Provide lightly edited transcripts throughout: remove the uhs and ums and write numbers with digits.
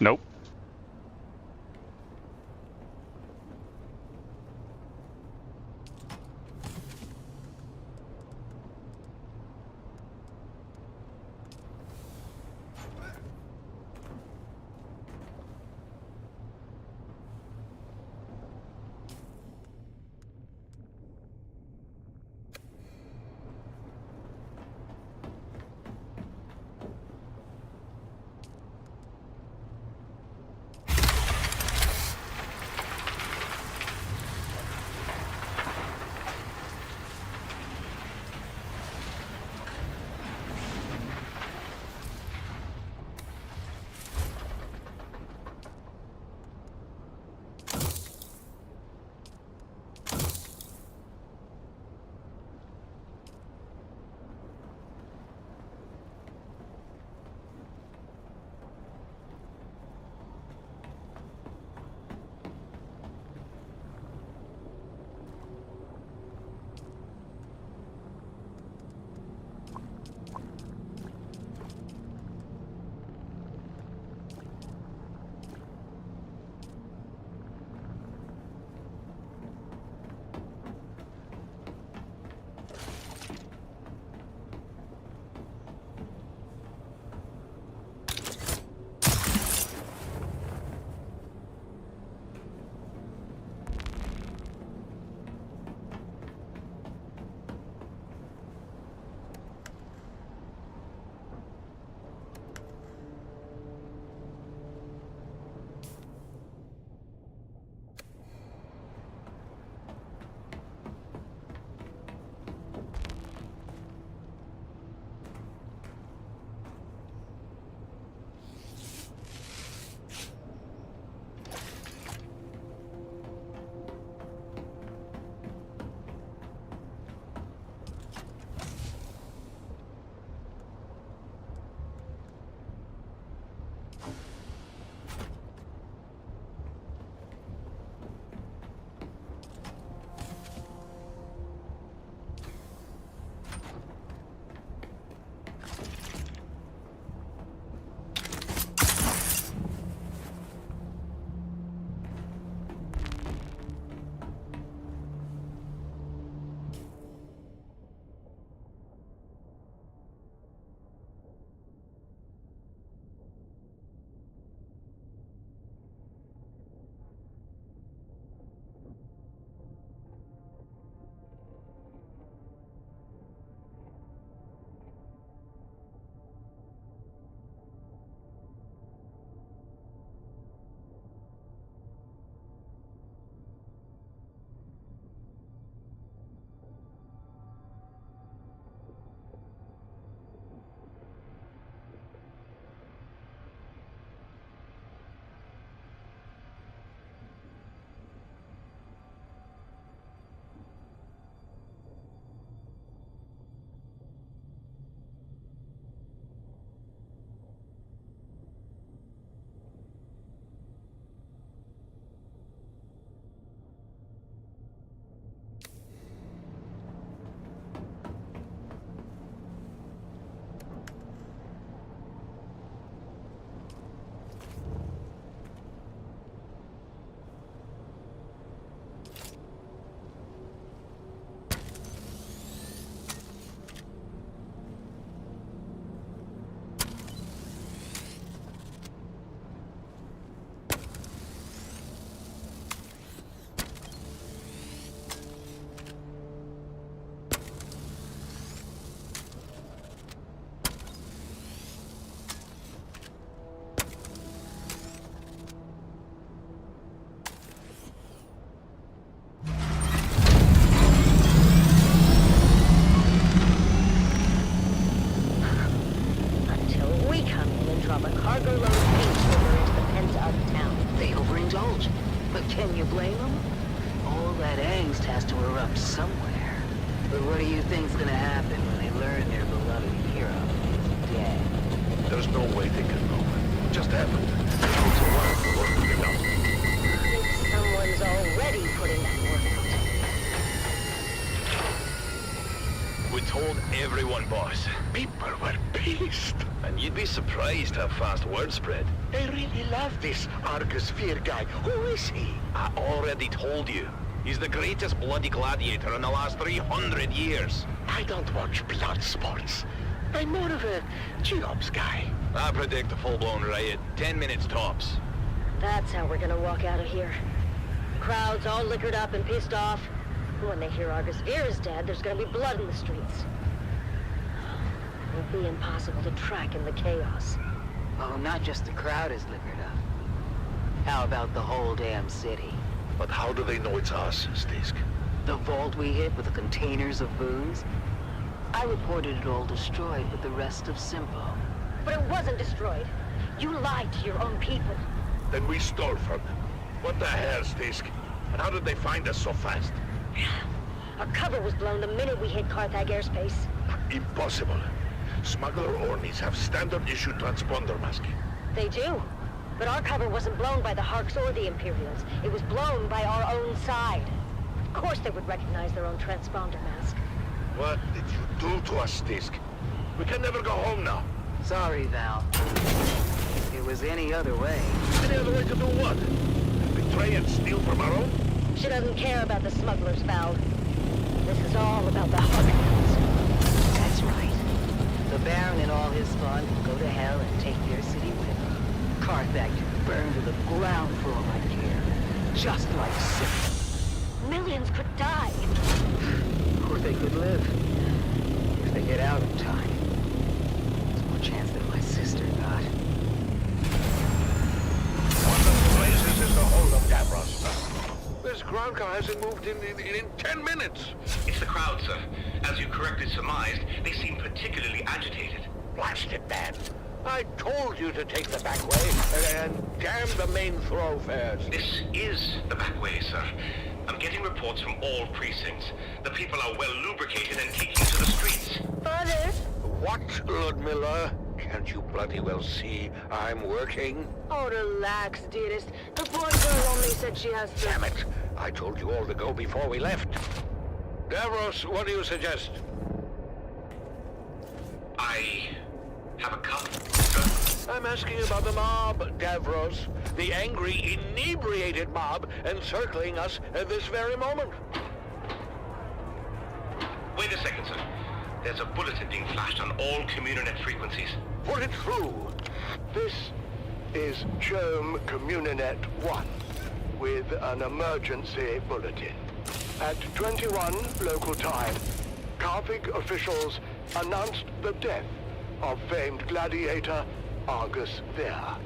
Nope. Can you blame them? All that angst has to erupt somewhere. But what do you think's gonna happen when they learn their beloved hero is dead? There's no way they can know. It just happened. It's a while for what we know. Someone's already putting that work out. With told everyone, boss. People were pissed. And you'd be surprised how fast word spread. They really love this Argus Fear guy. Who is he? I already told you. He's the greatest bloody gladiator in the last 300 years. I don't watch blood sports. I'm more of a jobs guy. I predict a full-blown riot. 10 minutes tops. That's how we're gonna walk out of here. Crowds all liquored up and pissed off. When they hear Argus Veer is dead, there's gonna be blood in the streets. It'll be impossible to track in the chaos. Oh, not just the crowd is liquored up. How about the whole damn city? But how do they know it's us, Stisk? The vault we hit with the containers of booze? I reported it all destroyed with the rest of Simpo. But it wasn't destroyed. You lied to your own people. Then we stole from them. What the hell, Stisk? And how did they find us so fast? Our cover was blown the minute we hit Carthag airspace. Impossible. Smuggler Ornis have standard-issue transponder masking. They do. But our cover wasn't blown by the Harks or the Imperials. It was blown by our own side. Of course they would recognize their own transponder mask. What did you do to us, Stisk? We can never go home now. Sorry, Val. If it was any other way. Any other way to do what? Betray and steal from our own? She doesn't care about the smugglers, Val. This is all about the Harkness. That's right. The Baron and all his fun will go to hell and take their city with them. Carthage burned to the ground for all I care. Just like Simpo. Millions could die. Or they could live. If they get out in time. There's more chance than my sister got. What the blazes is the whole of Davros? This ground car hasn't moved in 10 minutes. It's the crowd, sir. As you correctly surmised, they seem particularly agitated. Blast it, man. I told you to take the back way and damn the main thoroughfares. This is the back way, sir. I'm getting reports from all precincts. The people are well lubricated and taking to the streets. Father? What, Ludmilla? Can't you bloody well see I'm working? Oh, relax, dearest. The poor girl only said she has to... Damn it! I told you all to go before we left. Davros, what do you suggest? I have a cup, sir. I'm asking about the mob, Davros. The angry, inebriated mob encircling us at this very moment. Wait a second, sir. There's a bulletin being flashed on all Communinet frequencies. Put it through. This is Chome Communinet 1 with an emergency bulletin. At 21 local time, Carthage officials announced the death of famed gladiator Argus Veer.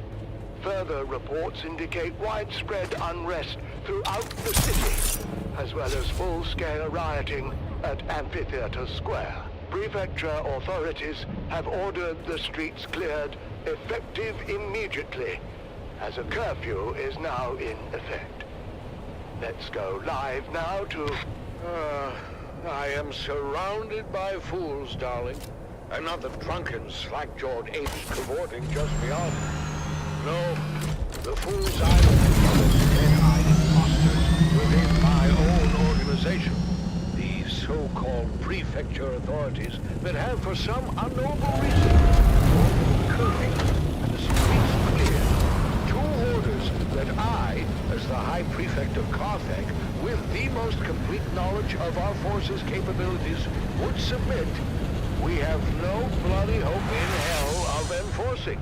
Further reports indicate widespread unrest throughout the city, as well as full-scale rioting at Amphitheater Square. Prefecture authorities have ordered the streets cleared, effective immediately, as a curfew is now in effect. Let's go live now to... I am surrounded by fools, darling. I'm not the drunken, slack-jawed apes cavorting just beyond. No, the fools are the dead-eyed imposters within my own organization. These so-called prefecture authorities that have, for some unknowable reason, ordered the curfew and the streets cleared. Two orders that I, as the High Prefect of Carthage, with the most complete knowledge of our forces' capabilities, would submit. We have no bloody hope in hell of enforcing.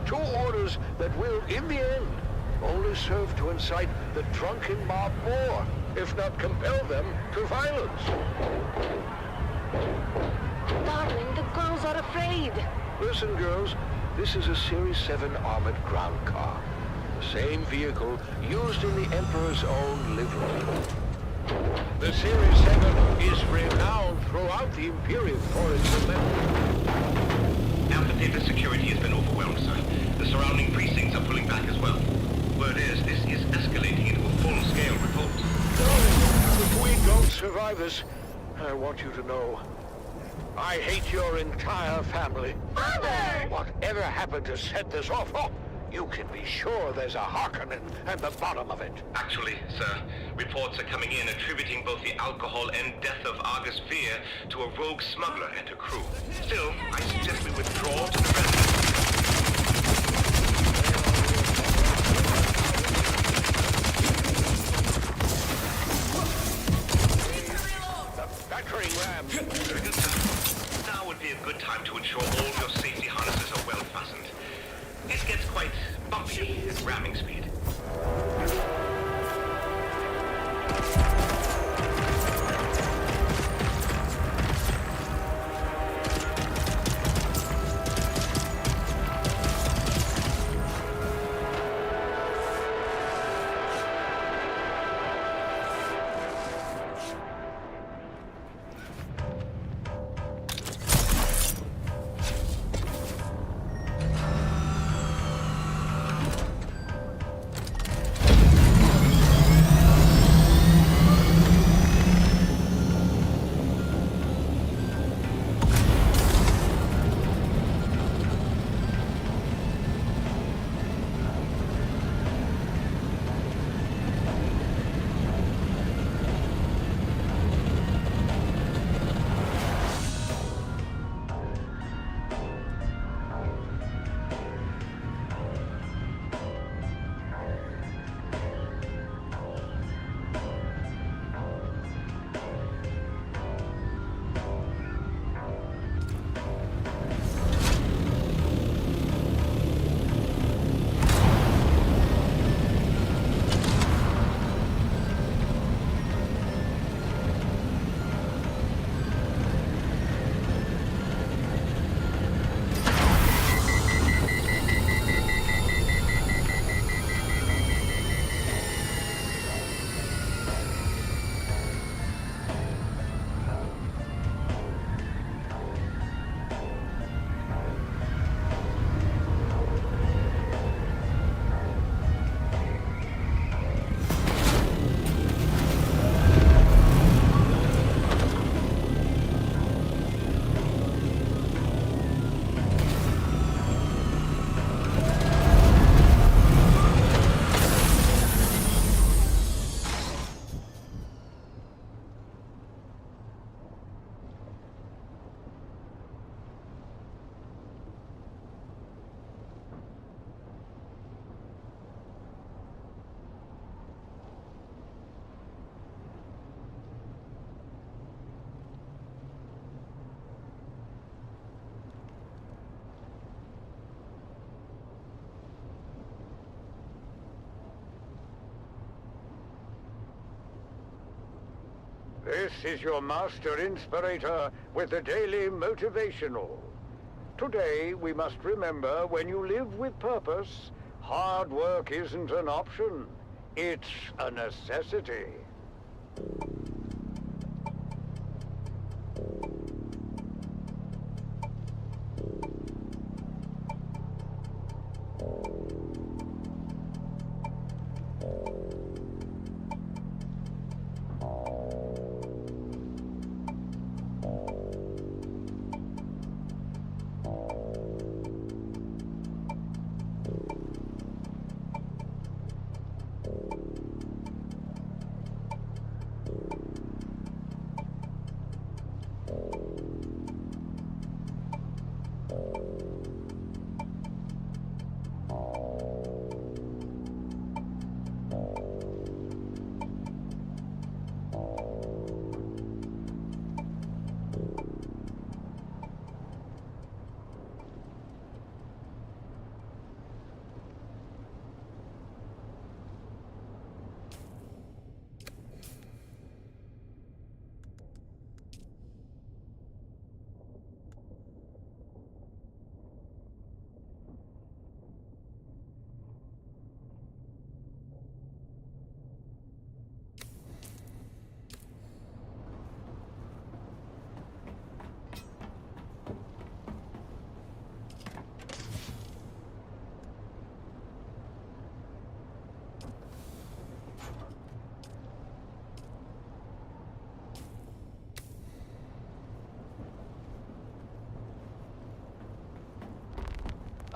Two orders that will, in the end, only serve to incite the drunken mob more, if not compel them to violence. Darling, the girls are afraid. Listen, girls, this is a Series 7 armored ground car. The same vehicle used in the Emperor's own livery. The Series 7 is renowned throughout the Imperium for its amendment. Amphitheater security has been overwhelmed, sir. The surrounding precincts are pulling back as well. Word is, this is escalating into a full-scale revolt. If we don't survive this, I want you to know, I hate your entire family. Father! Whatever happened to set this off? Oh, You can be sure there's a Harkonnen at the bottom of it. Actually, sir, reports are coming in attributing both the alcohol and death of Argus Fear to a rogue smuggler and her crew. Still, I suggest we withdraw to the rest. Battering ram. Very good, sir. Now would be a good time to ensure all your safety harnesses are well fastened. It gets quite bumpy at ramming speed. This is your master inspirator with the daily motivational. Today, we must remember when you live with purpose, hard work isn't an option. It's a necessity.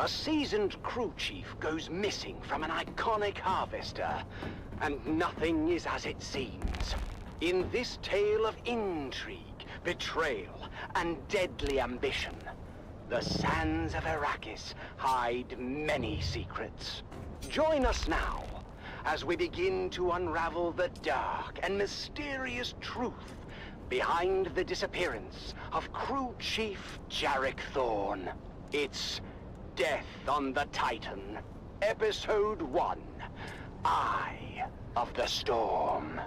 A seasoned crew chief goes missing from an iconic harvester, and nothing is as it seems. In this tale of intrigue, betrayal, and deadly ambition, the sands of Arrakis hide many secrets. Join us now as we begin to unravel the dark and mysterious truth behind the disappearance of Crew Chief Jarek Thorne. It's Death on the Titan, Episode 1, Eye of the Storm.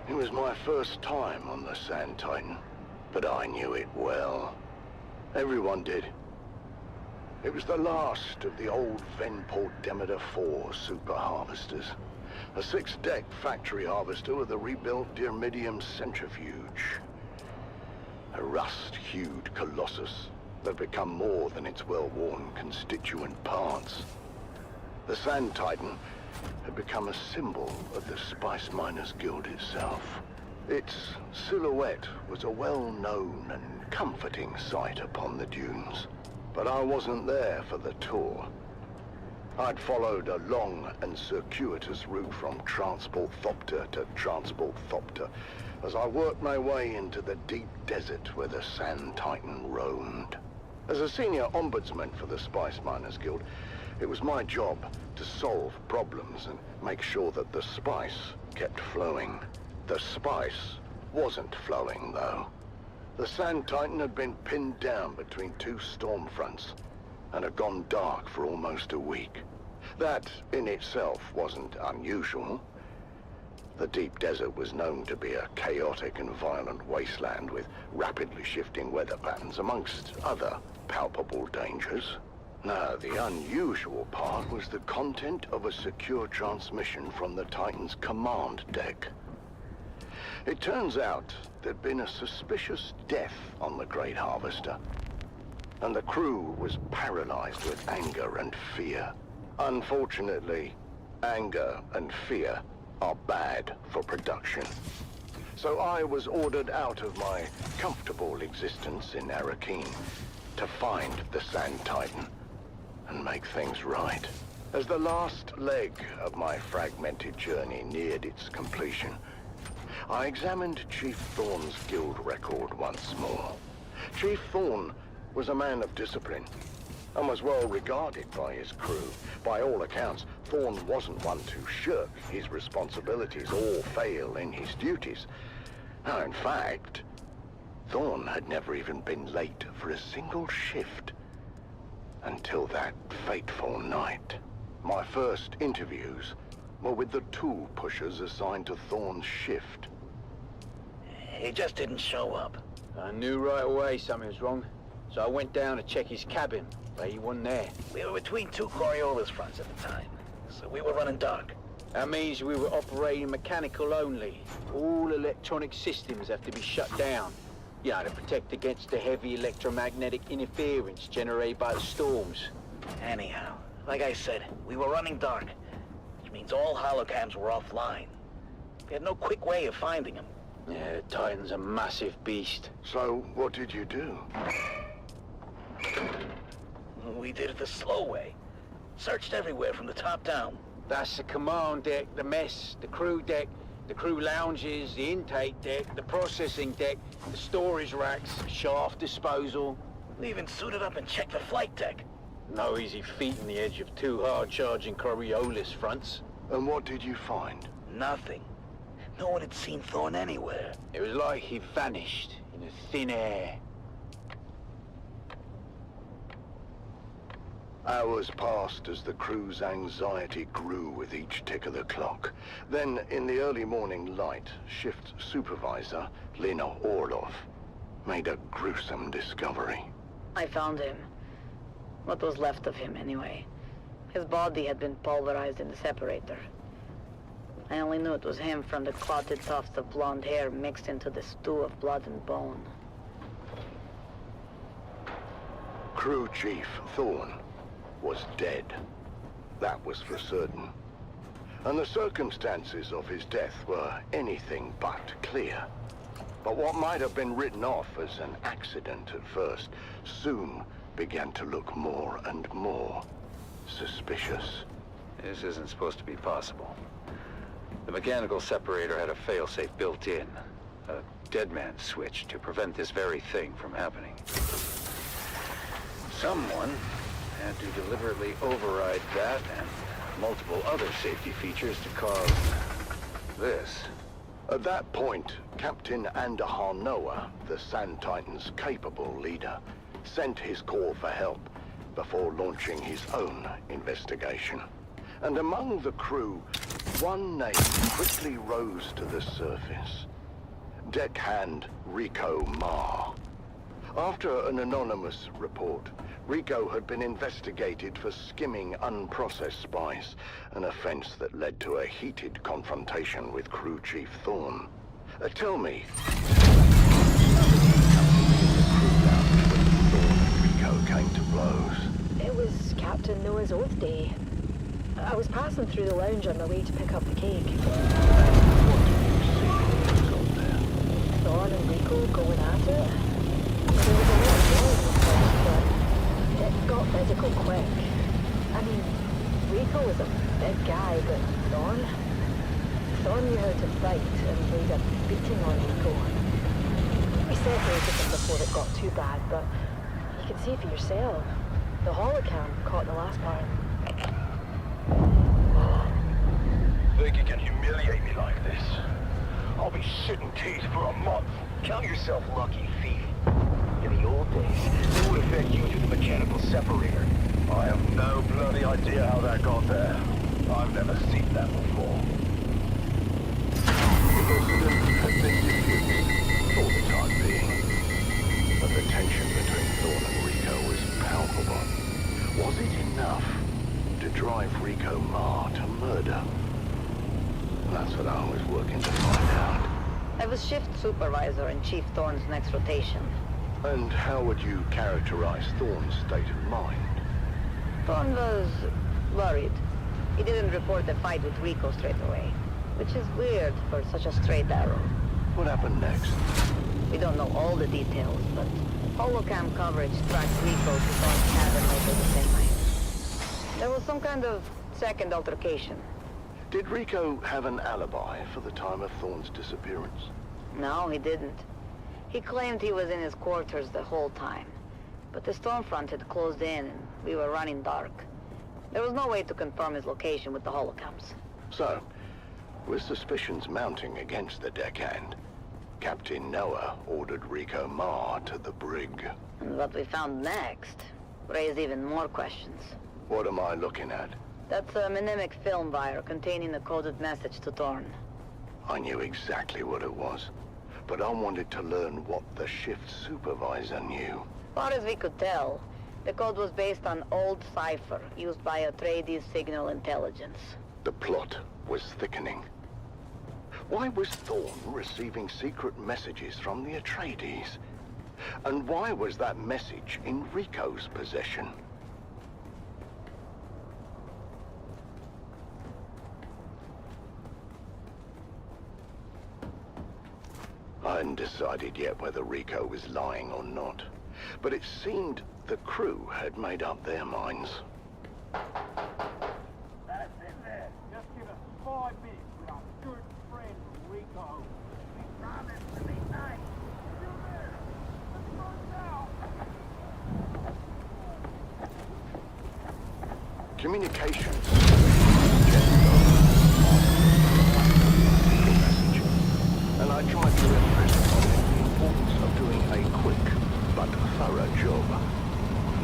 It was my first time on the Sand Titan, but I knew it well. Everyone did. It was the last of the old Venport Demeter 4 super harvesters. A 6-deck factory harvester with a rebuilt Dyrmidium centrifuge. A rust-hued colossus that had become more than its well-worn constituent parts. The Sand Titan had become a symbol of the Spice Miners Guild itself. Its silhouette was a well-known and comforting sight upon the dunes. But I wasn't there for the tour. I'd followed a long and circuitous route from Transport Thopter to Transport Thopter as I worked my way into the deep desert where the Sand Titan roamed. As a senior ombudsman for the Spice Miners Guild, it was my job to solve problems and make sure that the spice kept flowing. The spice wasn't flowing, though. The Sand Titan had been pinned down between 2 storm fronts and had gone dark for almost a week. That, in itself, wasn't unusual. The deep desert was known to be a chaotic and violent wasteland with rapidly shifting weather patterns, amongst other palpable dangers. Now, the unusual part was the content of a secure transmission from the Titan's command deck. It turns out there'd been a suspicious death on the Great Harvester, and the crew was paralyzed with anger and fear. Unfortunately, anger and fear are bad for production. So I was ordered out of my comfortable existence in Arrakeen to find the Sand Titan and make things right. As the last leg of my fragmented journey neared its completion, I examined Chief Thorne's guild record once more. Chief Thorne was a man of discipline and was well regarded by his crew. By all accounts, Thorne wasn't one to shirk his responsibilities or fail in his duties. Now, in fact, Thorne had never even been late for a single shift until that fateful night. My first interviews were with the tool pushers assigned to Thorne's shift. He just didn't show up. I knew right away something was wrong, so I went down to check his cabin, but he wasn't there. We were between 2 Coriolis fronts at the time, so we were running dark. That means we were operating mechanical only. All electronic systems have to be shut down. Yeah, to protect against the heavy electromagnetic interference generated by the storms. Anyhow, like I said, we were running dark, which means all holocams were offline. We had no quick way of finding them. Yeah, Titan's a massive beast. So, what did you do? We did it the slow way. Searched everywhere from the top down. That's the command deck, the mess, the crew deck, the crew lounges, the intake deck, the processing deck, the storage racks, shaft disposal. We even suited up and checked the flight deck. No easy feat on the edge of 2 hard-charging Coriolis fronts. And what did you find? Nothing. No one had seen Thorne anywhere. It was like he vanished in the thin air. Hours passed as the crew's anxiety grew with each tick of the clock. Then, in the early morning light, shift supervisor Lena Orlov made a gruesome discovery. I found him. What was left of him, anyway. His body had been pulverized in the separator. I only knew it was him from the clotted tufts of blonde hair mixed into the stew of blood and bone. Crew Chief Thorne was dead. That was for certain. And the circumstances of his death were anything but clear. But what might have been written off as an accident at first soon began to look more and more suspicious. This isn't supposed to be possible. The mechanical separator had a failsafe built in. A dead man's switch to prevent this very thing from happening. Someone had to deliberately override that and multiple other safety features to cause this. At that point, Captain Andahar Noah, the Sand Titan's capable leader, sent his call for help before launching his own investigation. And among the crew, one name quickly rose to the surface. Deckhand Rico Ma. After an anonymous report, Rico had been investigated for skimming unprocessed spice, an offense that led to a heated confrontation with Crew Chief Thorne. Tell me, Thorne and Rico came to blows? It was Captain Noah's Oath Day. I was passing through the lounge on my way to pick up the cake. What did you see when you got there? Thorne and Rico going at it. There was a lot of noise at first, but it got physical quick. I mean, Rico was a big guy, but Thorne knew how to fight and laid a beating on Rico. We separated them before it got too bad, but you can see for yourself. The holocam caught the last part. Think you can humiliate me like this? I'll be shitting teeth for a month. Count yourself lucky, thief. In the old days, it would have fed you to the mechanical separator. I have no bloody idea how that got there. I've never seen that before. The incident had been diffused for the time being. But the tension between Thorne and Rico was palpable. Was it enough to drive Rico Ma to murder? That's what I was working to find out. I was shift supervisor in Chief Thorne's next rotation. And how would you characterize Thorne's state of mind? Thorne was worried. He didn't report the fight with Rico straight away, which is weird for such a straight arrow. What happened next? We don't know all the details, but holocam coverage tracked Rico to Thorne's cabin later the same night. There was some kind of second altercation. Did Rico have an alibi for the time of Thorne's disappearance? No, he didn't. He claimed he was in his quarters the whole time. But the storm front had closed in and we were running dark. There was no way to confirm his location with the holocams. So, with suspicions mounting against the deckhand, Captain Noah ordered Rico Ma to the brig. And what we found next raised even more questions. What am I looking at? That's a mnemonic film wire containing a coded message to Thorne. I knew exactly what it was, but I wanted to learn what the shift supervisor knew. Far as we could tell, the code was based on old cipher used by Atreides signal intelligence. The plot was thickening. Why was Thorne receiving secret messages from the Atreides? And why was that message in Rico's possession? I hadn't decided yet whether Rico was lying or not, but it seemed the crew had made up their minds. That's in there. Just give us 5 minutes with our good friend Rico. We promise to be nice. Still there. Let's go now. Communications. And I tried to impress upon him the importance of doing a quick but thorough job.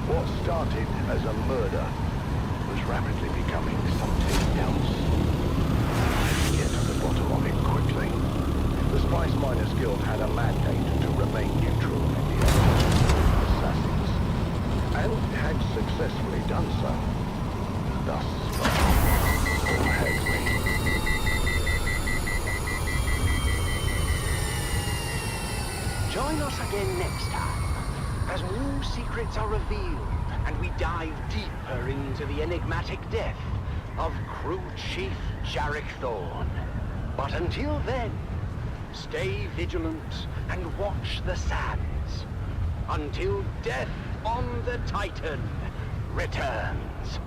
What started as a murder was rapidly becoming something else. I had to get to the bottom of it quickly. The Spice Miners Guild had a mandate to remain neutral in the eyes of assassins, and had successfully done so. Thus far, all had me. Join us again next time, as new secrets are revealed, and we dive deeper into the enigmatic death of Crew Chief Jarek Thorne. But until then, stay vigilant and watch the sands, until death on the Titan returns.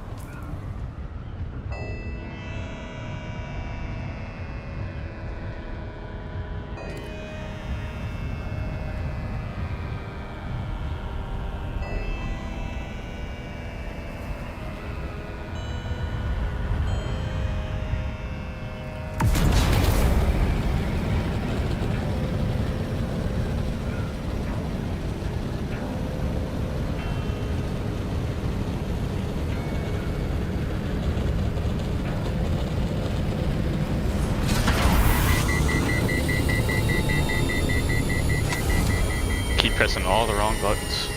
Keep pressing all the wrong buttons.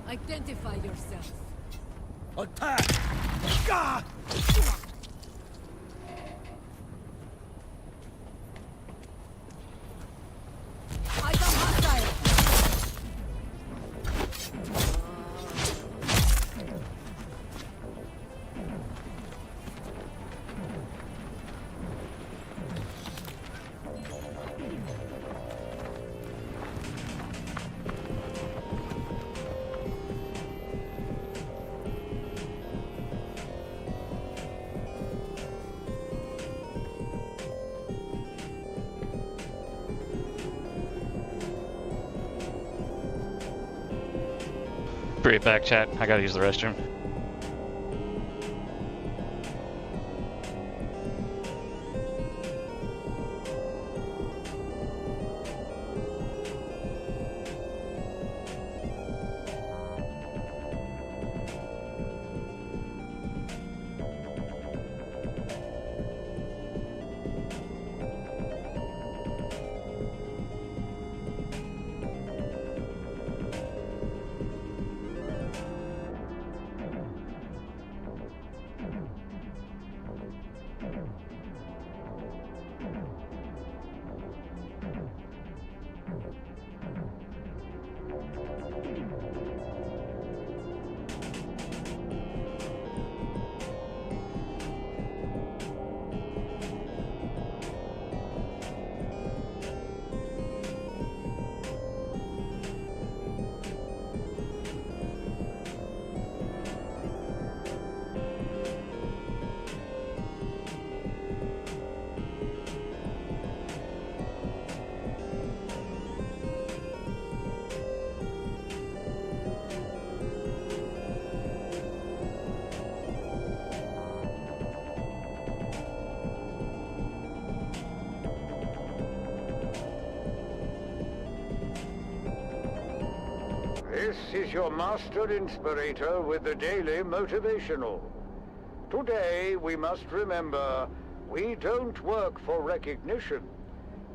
Identify yourself. Attack! Gah! Item hostile. Be right back, chat. I gotta use the restroom. This is your master inspirator with the daily motivational. Today, we must remember, we don't work for recognition,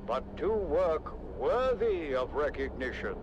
but to work worthy of recognition.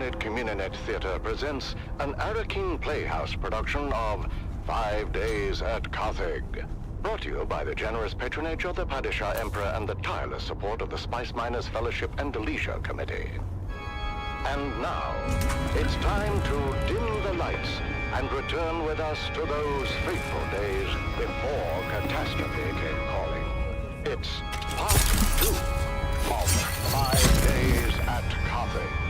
Infinite Communinet Theater presents an Arakin Playhouse production of 5 Days at Carthage. Brought to you by the generous patronage of the Padishah Emperor and the tireless support of the Spice Miners Fellowship and Leisure Committee. And now, it's time to dim the lights and return with us to those fateful days before catastrophe came calling. It's part 2 of 5 Days at Carthage.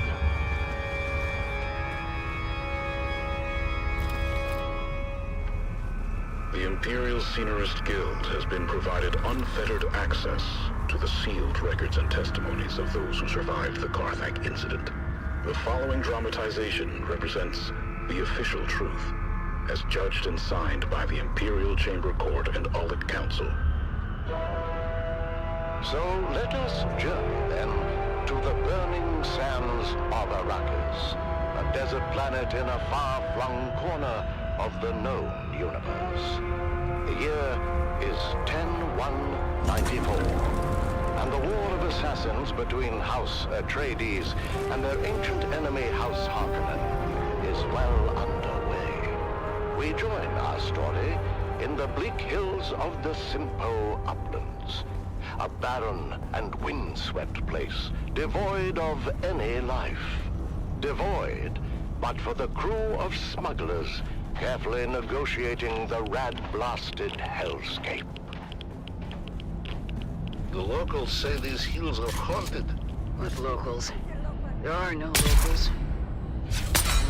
The Imperial Scenarist Guild has been provided unfettered access to the sealed records and testimonies of those who survived the Carthage incident. The following dramatization represents the official truth, as judged and signed by the Imperial Chamber Court and Aulic Council. So let us journey then to the burning sands of Arrakis, a desert planet in a far-flung corner of the known universe. The year is 10-1-94. And the war of assassins between House Atreides and their ancient enemy House Harkonnen is well underway. We join our story in the bleak hills of the Simpo Uplands, a barren and windswept place, devoid of any life. Devoid, but for the crew of smugglers carefully negotiating the rad-blasted hellscape. The locals say these hills are haunted. What locals? There are no locals.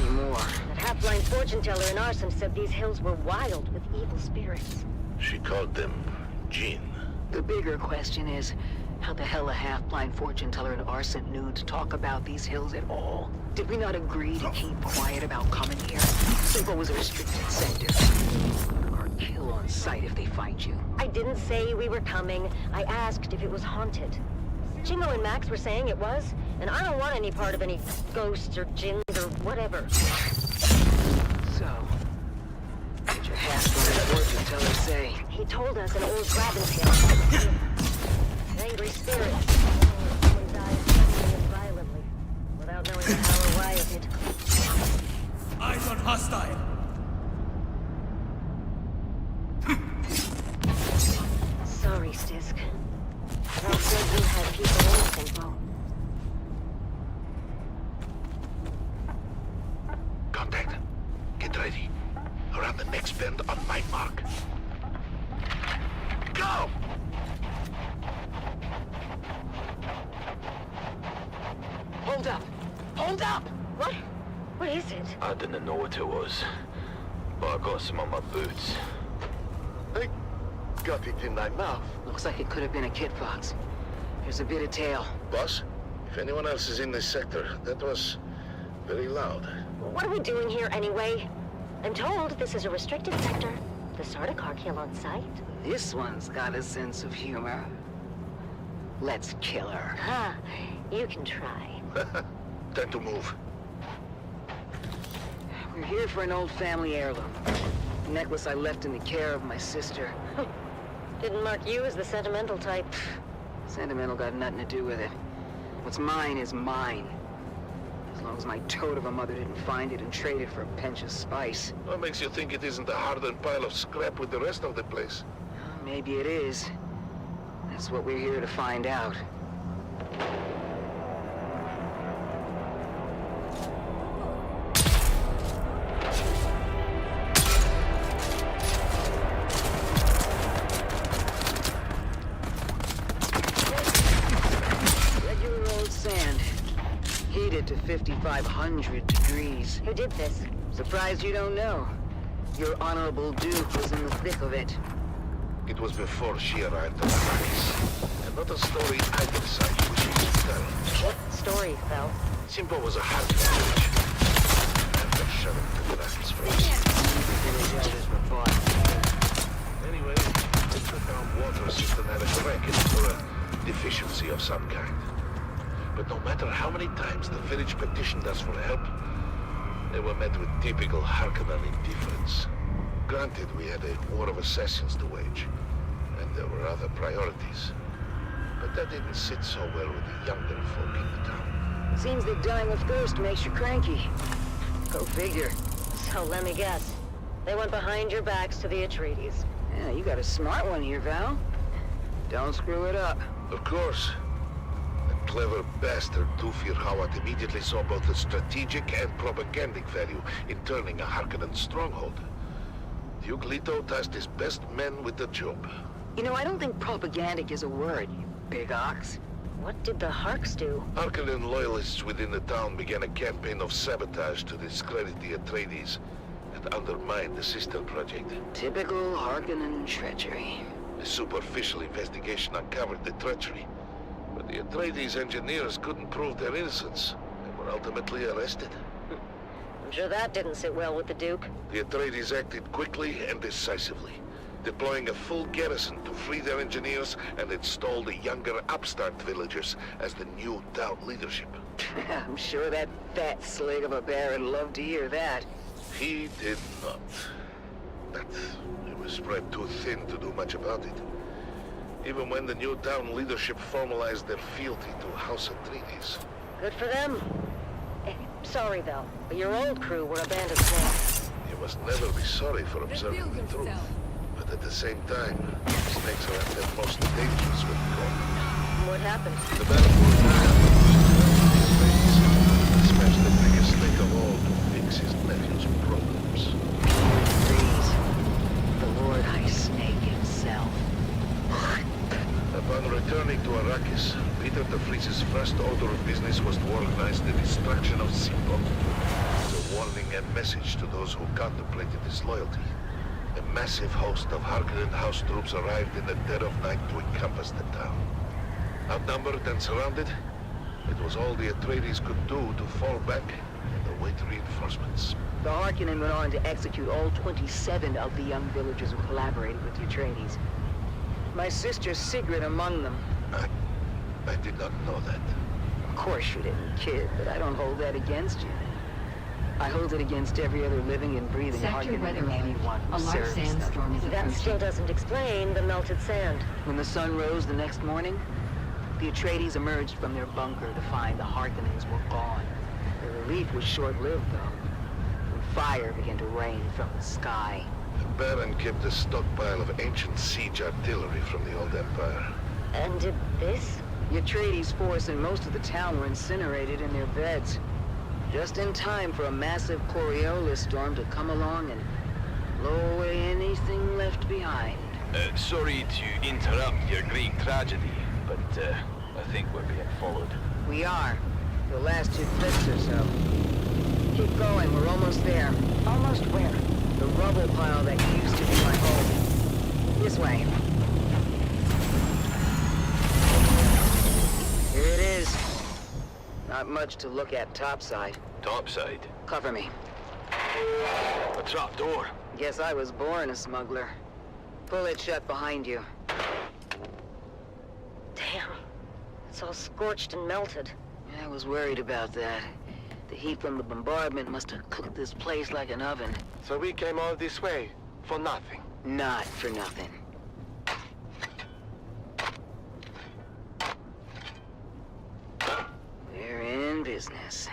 Anymore. That half-blind fortune teller in Arsum said these hills were wild with evil spirits. She called them Jinn. The bigger question is, how the hell a half-blind fortune teller in Arsum knew to talk about these hills at all? Did we not agree to keep quiet about coming here? Simple was a restricted sector. Or kill on sight if they find you. I didn't say we were coming. I asked if it was haunted. Chingo and Max were saying it was, and I don't want any part of any ghosts or jinns or whatever. So, what'd your half-blind fortune teller say? He told us an old grabbing tale. An angry spirit. Someone died suddenly and violently, without knowing the how or why of it. Eyes on hostile! Sorry, Stisk. Rob said you had people in Simpo. Contact. Get ready. Around the next bend on my mark. Go! Hold up! Hold up! What? What is it? I didn't know what it was, but I got some on my boots. I got it in my mouth. Looks like it could have been a kit fox. There's a bit of tail. Boss, if anyone else is in this sector, that was very loud. What are we doing here anyway? I'm told this is a restricted sector. The Sardaukar kill on sight. This one's got a sense of humor. Let's kill her. Ah, you can try. Time to move. We're here for an old family heirloom. A necklace I left in the care of my sister. Didn't mark you as the sentimental type. Sentimental got nothing to do with it. What's mine is mine. As long as my toad of a mother didn't find it and trade it for a pinch of spice. What makes you think it isn't a hardened pile of scrap with the rest of the place? Maybe it is. That's what we're here to find out. Regular old sand. Heated to 5,500 degrees. Who did this? Surprised you don't know. Your Honorable Duke was in the thick of it. It was before she arrived at Arrakis. And not a story either side wishes to tell. What story, Fel? Simpo was a hard village. And they shoved it to the last first. Village elders were bought. Anyway, the underground water system had a crack in it for a deficiency of some kind. But no matter how many times the village petitioned us for help, they were met with typical Harkonnen indifference. Granted, we had a war of assassins to wage, and there were other priorities. But that didn't sit so well with the younger folk in the town. Seems that dying of thirst makes you cranky. Go figure. So let me guess. They went behind your backs to the Atreides. Yeah, you got a smart one here, Val. Don't screw it up. Of course. The clever bastard Tufir Hawat immediately saw both the strategic and propagandic value in turning a Harkonnen stronghold. Duke Leto tasked his best men with the job. You know, I don't think propagandic is a word, you big ox. What did the Harks do? Harkonnen loyalists within the town began a campaign of sabotage to discredit the Atreides and undermine the sister project. Typical Harkonnen treachery. A superficial investigation uncovered the treachery, but the Atreides engineers couldn't prove their innocence and were ultimately arrested. I'm sure that didn't sit well with the Duke. The Atreides acted quickly and decisively, deploying a full garrison to free their engineers and install the younger upstart villagers as the new town leadership. I'm sure that fat slig of a Baron loved to hear that. He did not. But he was spread too thin to do much about it. Even when the new town leadership formalized their fealty to House Atreides. Good for them. Sorry, Val, but your old crew were a band of snakes. You must never be sorry for observing the truth. But at the same time, snakes are at their most dangerous when caught. What happened? The battlefield smashed the biggest snake of all to fix his nephew's problems. Please. The Lord High Snake himself. Upon returning to Arrakis, Peter de Vries's first order of business was to organize the destruction of Sipo. As a warning and message to those who contemplated disloyalty. A massive host of Harkonnen house troops arrived in the dead of night to encompass the town. Outnumbered and surrounded, it was all the Atreides could do to fall back and await reinforcements. The Harkonnen went on to execute all 27 of the young villagers who collaborated with the Atreides. My sister Sigrid among them. I did not know that. Of course you didn't, kid, but I don't hold that against you. I hold it against every other living and breathing Harkonnen and anyone who serves them. That still doesn't explain the melted sand. When the sun rose the next morning, the Atreides emerged from their bunker to find the Harkonnens were gone. Their relief was short-lived, though, when fire began to rain from the sky. The Baron kept a stockpile of ancient siege artillery from the old Empire. And did this? The Atreides force and most of the town were incinerated in their beds. Just in time for a massive Coriolis storm to come along and blow away anything left behind. Sorry to interrupt your Greek tragedy, but I think we're being followed. We are. The last 2 clicks or so. Keep going, we're almost there. Almost where? The rubble pile that used to be my home. This way. Here it is. Not much to look at topside. Topside? Cover me. A trap door. Guess I was born a smuggler. Pull it shut behind you. Damn. It's all scorched and melted. I was worried about that. The heat from the bombardment must have cooked this place like an oven. So we came all this way for nothing. Not for nothing. We're in business.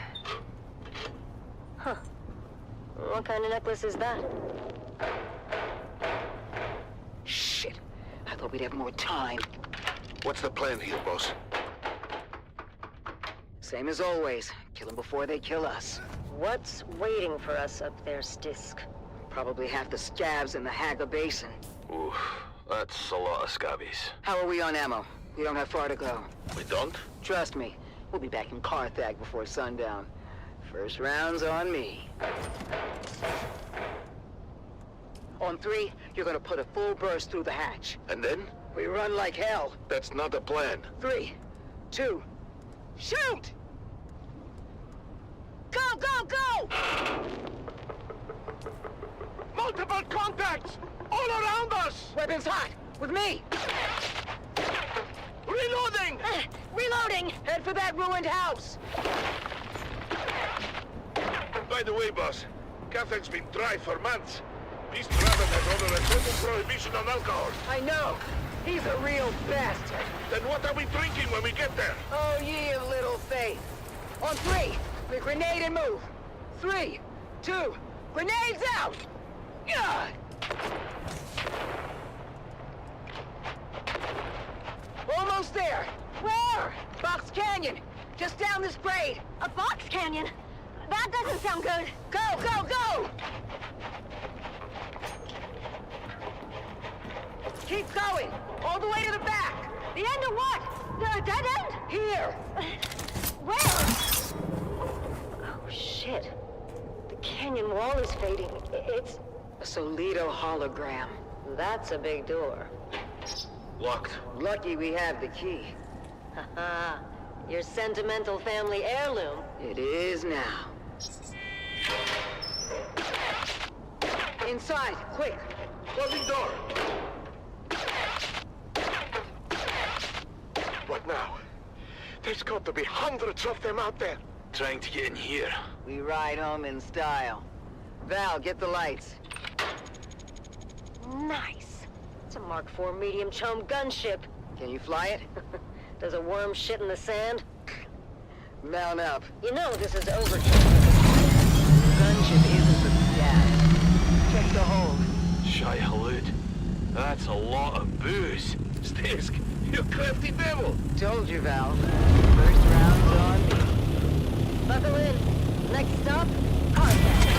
Huh. What kind of necklace is that? Shit. I thought we'd have more time. What's the plan here, boss? Same as always. Kill them before they kill us. What's waiting for us up there, Stisk? Probably half the scabs in the Haga Basin. Oof, that's a lot of scabbies. How are we on ammo? We don't have far to go. We don't? Trust me. We'll be back in Carthag before sundown. First round's on me. On 3, you're gonna put a full burst through the hatch. And then? We run like hell. That's not a plan. 3, 2, shoot! Go, go, go! Multiple contacts! All around us! Weapons hot! With me! Reloading! Reloading! Head for that ruined house! By the way, boss, Carthag's been dry for months. East Raven has ordered a total prohibition on alcohol. I know! He's a real bastard! Then what are we drinking when we get there? Oh, ye of little faith! On three, we grenade and move. 3, 2, grenades out! Yeah! Almost there. Where? Box Canyon. Just down this grade. A box canyon? That doesn't sound good. Go, go, go! Keep going. All the way to the back. The end of what? The dead end? Here. Where? Oh, shit. The canyon wall is fading. It's... A Solito hologram. That's a big door. Locked. Lucky we have the key. Haha. Your sentimental family heirloom. It is now. Inside, quick. Closing door. What now? There's got to be hundreds of them out there. Trying to get in here. We ride home in style. Val, get the lights. Nice. It's a Mark IV medium chum gunship. Can you fly it? Does a worm shit in the sand? Mount up. You know this is overkill. Gunship isn't for scat. Check the hold. Shy halud. That's a lot of booze. Stisk, you crafty devil. Told you, Val. First round's on me. Buckle in. Next stop, Carfax.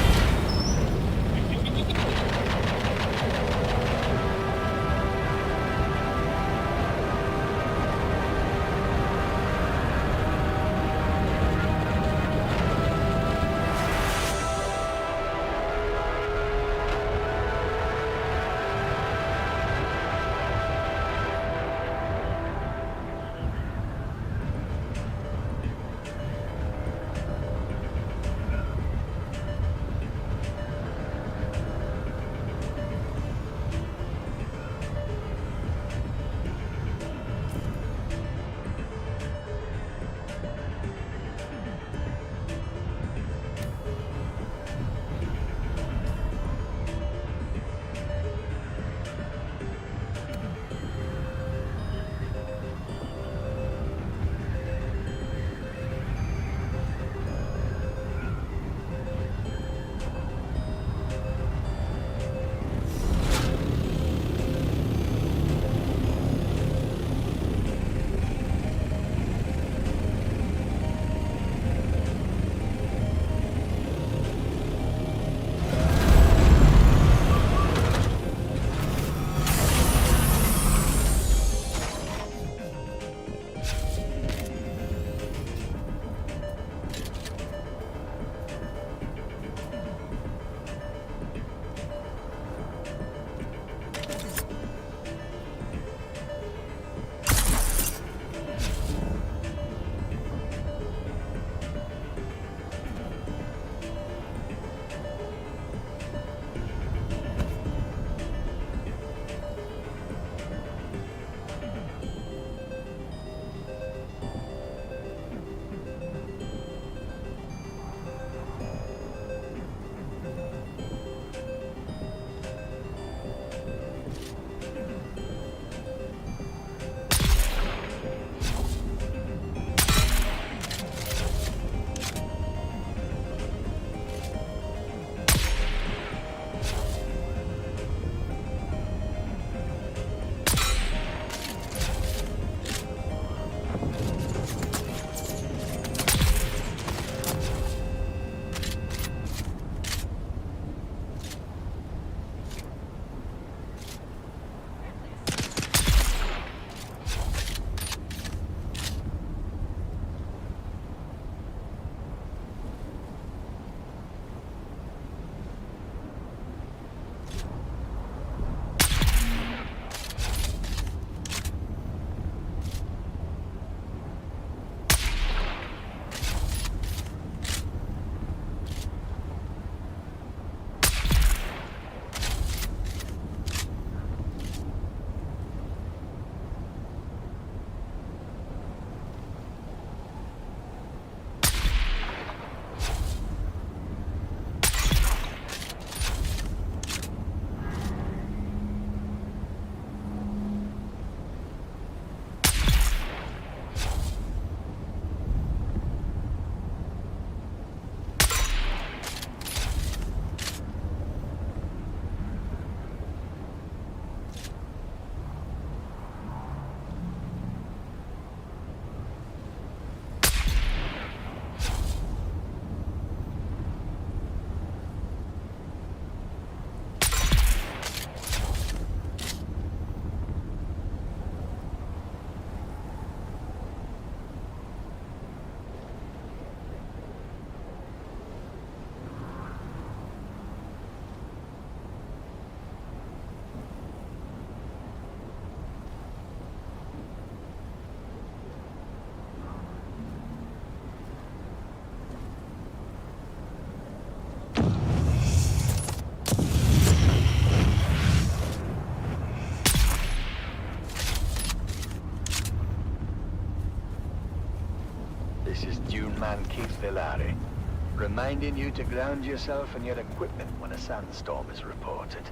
reminding you to ground yourself and your equipment when a sandstorm is reported.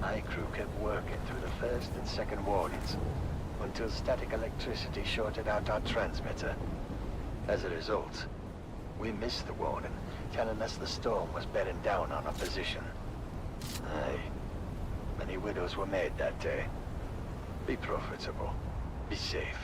My crew kept working through the first and second warnings until static electricity shorted out our transmitter. As a result, we missed the warning, telling us the storm was bearing down on our position. Aye, many widows were made that day. Be profitable. Be safe.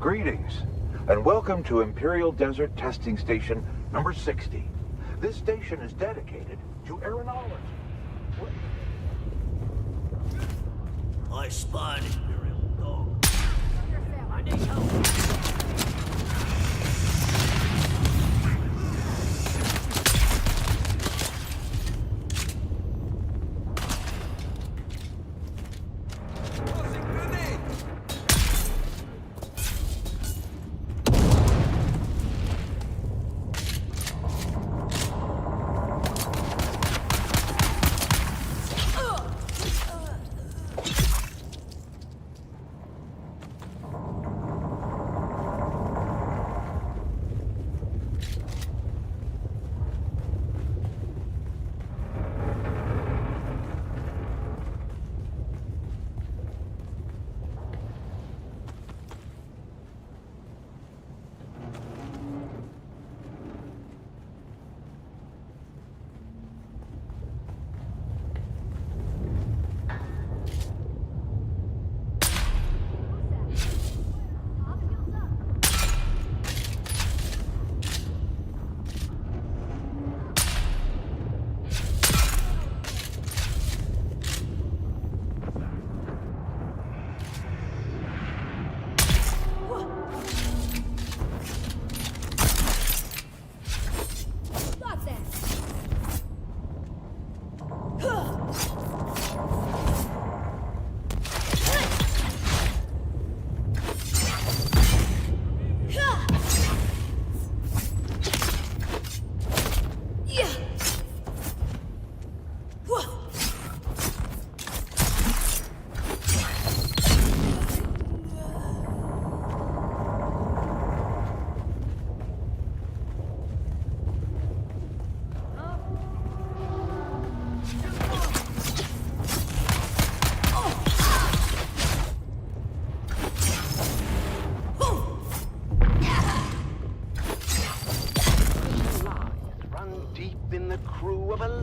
Greetings, and welcome to Imperial Desert Testing Station number 60. This station is dedicated to aeronology. I spotted Imperial dog. I need help.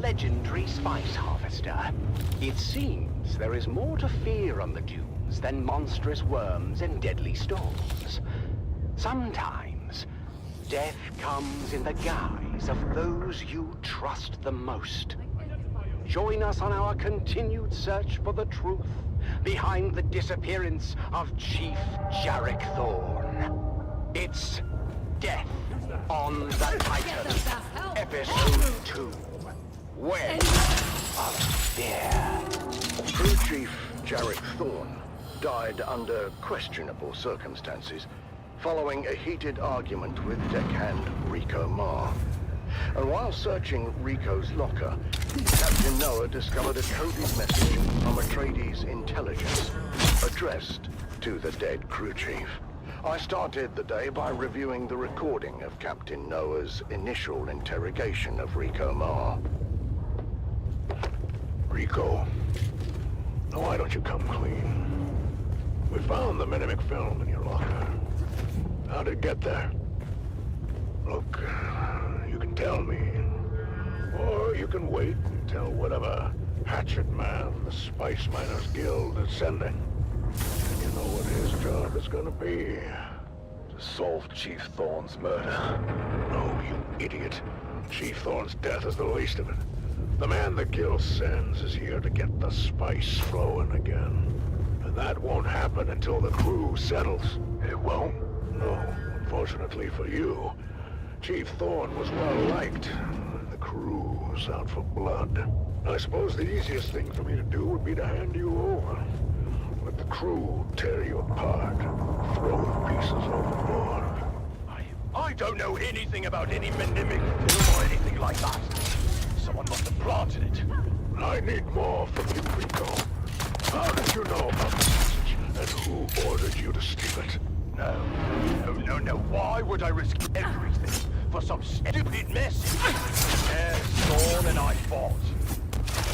legendary spice harvester. It seems there is more to fear on the Dune things than monstrous worms and deadly storms. Sometimes, death comes in the guise of those you trust the most. Join us on our continued search for the truth behind the disappearance of Chief Jarek Thorne. It's Death on the Titan, Episode 2. Web of Fear. Crew Chief Jarek Thorne died under questionable circumstances following a heated argument with deckhand Rico Marr. And while searching Rico's locker, Captain Noah discovered a coded message from Atreides intelligence addressed to the dead crew chief. I started the day by reviewing the recording of Captain Noah's initial interrogation of Rico Marr. Rico, why don't you come clean? We found the Mimic film in your locker. How did it get there? Look, you can tell me, or you can wait until whatever hatchet man the Spice Miners Guild is sending. You know what his job is gonna be. To solve Chief Thorne's murder. No, you idiot. Chief Thorne's death is the least of it. The man the Guild sends is here to get the spice flowing again. And that won't happen until the crew settles. It won't? No, unfortunately for you. Chief Thorne was well liked. The crew's out for blood. I suppose the easiest thing for me to do would be to hand you over. Let the crew tear you apart, throw pieces overboard. I don't know anything about any Mimic film or anything like that. Someone must have planted it. I need more from you, Rico. How did you know about the message, and who ordered you to steal it? No. Why would I risk everything for some stupid message? Yes, Thorne and I fought.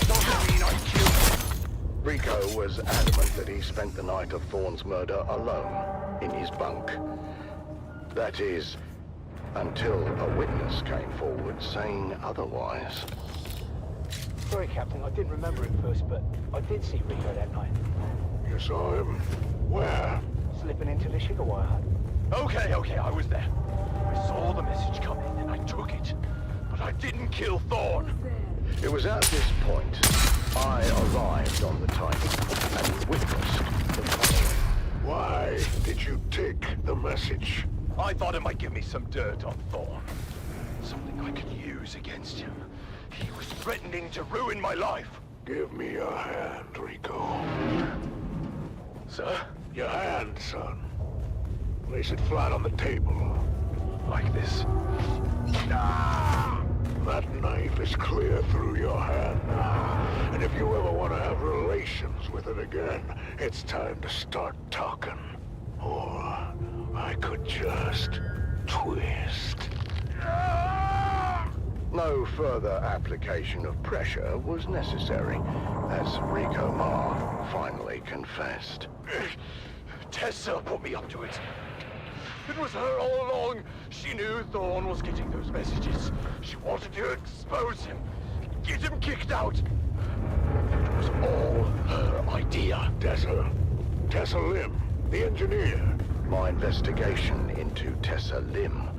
Doesn't mean I killed him. Rico was adamant that he spent the night of Thorne's murder alone, in his bunk. That is, until a witness came forward saying otherwise. Sorry, Captain, I didn't remember it first, but I did see Rico that night. You saw him? Where? Slipping into the sugar wire hut. Okay, I was there. I saw the message come in and I took it. But I didn't kill Thorne. It was at this point I arrived on the Titan and witnessed the following. Why did you take the message? I thought it might give me some dirt on Thorne. Something I could use against him. He was threatening to ruin my life. Give me your hand, Rico. Sir? Your hand, son. Place it flat on the table. Like this. Ah! That knife is clear through your hand. And if you ever want to have relations with it again, it's time to start talking. Or I could just twist. No further application of pressure was necessary, as Rico Marr finally confessed. Tessa put me up to it. It was her all along. She knew Thorne was getting those messages. She wanted to expose him, get him kicked out. It was all her idea. Tessa Lim, the engineer. My investigation into Tessa Lim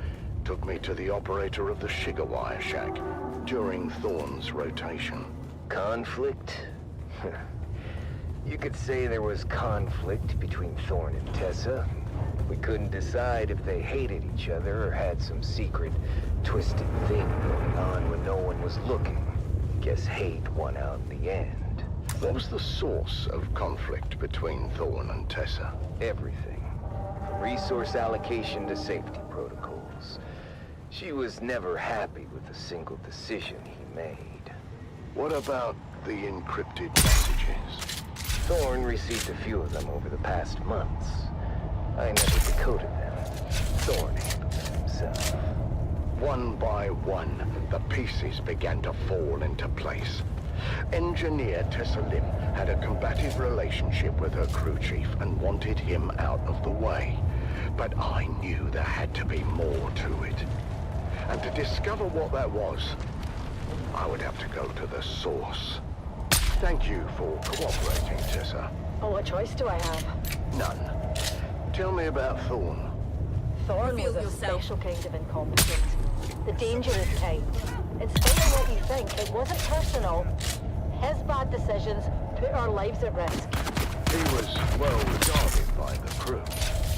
took me to the operator of the sugar wire shack during Thorne's rotation. Conflict? You could say there was conflict between Thorne and Tessa. We couldn't decide if they hated each other or had some secret, twisted thing going on when no one was looking. Guess hate won out in the end. What was the source of conflict between Thorne and Tessa? Everything. From resource allocation to safety protocols. She was never happy with a single decision he made. What about the encrypted messages? Thorne received a few of them over the past months. I never decoded them. Thorne handled them himself. One by one, the pieces began to fall into place. Engineer Tessa Lim had a combative relationship with her crew chief and wanted him out of the way. But I knew there had to be more to it. And to discover what that was, I would have to go to the source. Thank you for cooperating, Tessa. Oh, what choice do I have? None. Tell me about Thorn. Thorn Reveal was a yourself. special kind of incompetent. The dangerous kind. In spite of what you think, it wasn't personal. His bad decisions put our lives at risk. He was well regarded by the crew.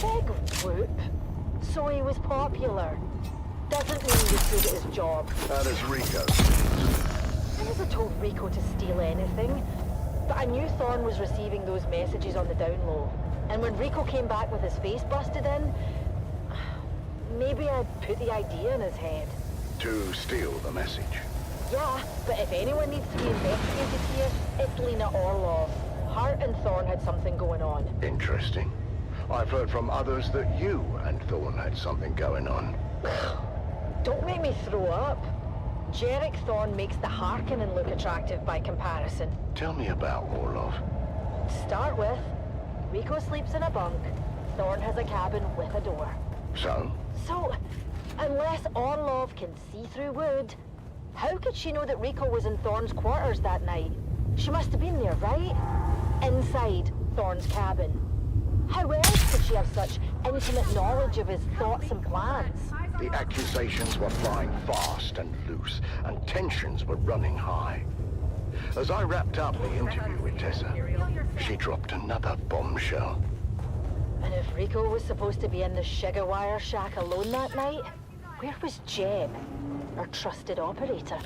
Big whoop. So he was popular. Doesn't mean he was good at his job. How does Rico? I never told Rico to steal anything. But I knew Thorn was receiving those messages on the down low. And when Rico came back with his face busted in, maybe I'd put the idea in his head. To steal the message. Yeah, but if anyone needs to be investigated here, it's Lena Orlov. Hart and Thorn had something going on. Interesting. I've heard from others that you and Thorn had something going on. Don't make me throw up. Jarek Thorn makes the Harkonnen look attractive by comparison. Tell me about Orlov. Start with, Rico sleeps in a bunk. Thorn has a cabin with a door. So? So, unless Orlov can see through wood, how could she know that Rico was in Thorn's quarters that night? She must have been there, right? Inside Thorn's cabin. How else could she have such intimate knowledge of his thoughts and plans? The accusations were flying fast and loose, and tensions were running high. As I wrapped up the interview with Tessa, she dropped another bombshell. And if Rico was supposed to be in the sugar wire shack alone that night, where was Jeb, our trusted operator?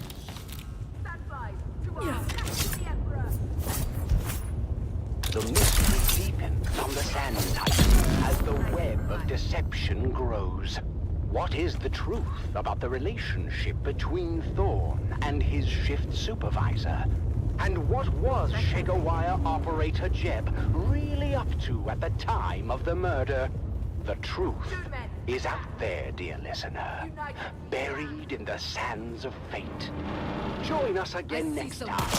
The mystery deepens on the Sand Titan as the web of deception grows. What is the truth about the relationship between Thorn and his shift supervisor? And what was Sugar-Wire operator Jeb really up to at the time of the murder? The truth is out there, dear listener, buried in the sands of fate. Join us again next time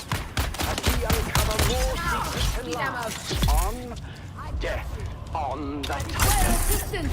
as we uncover more secrets and lies on Death on the Titan.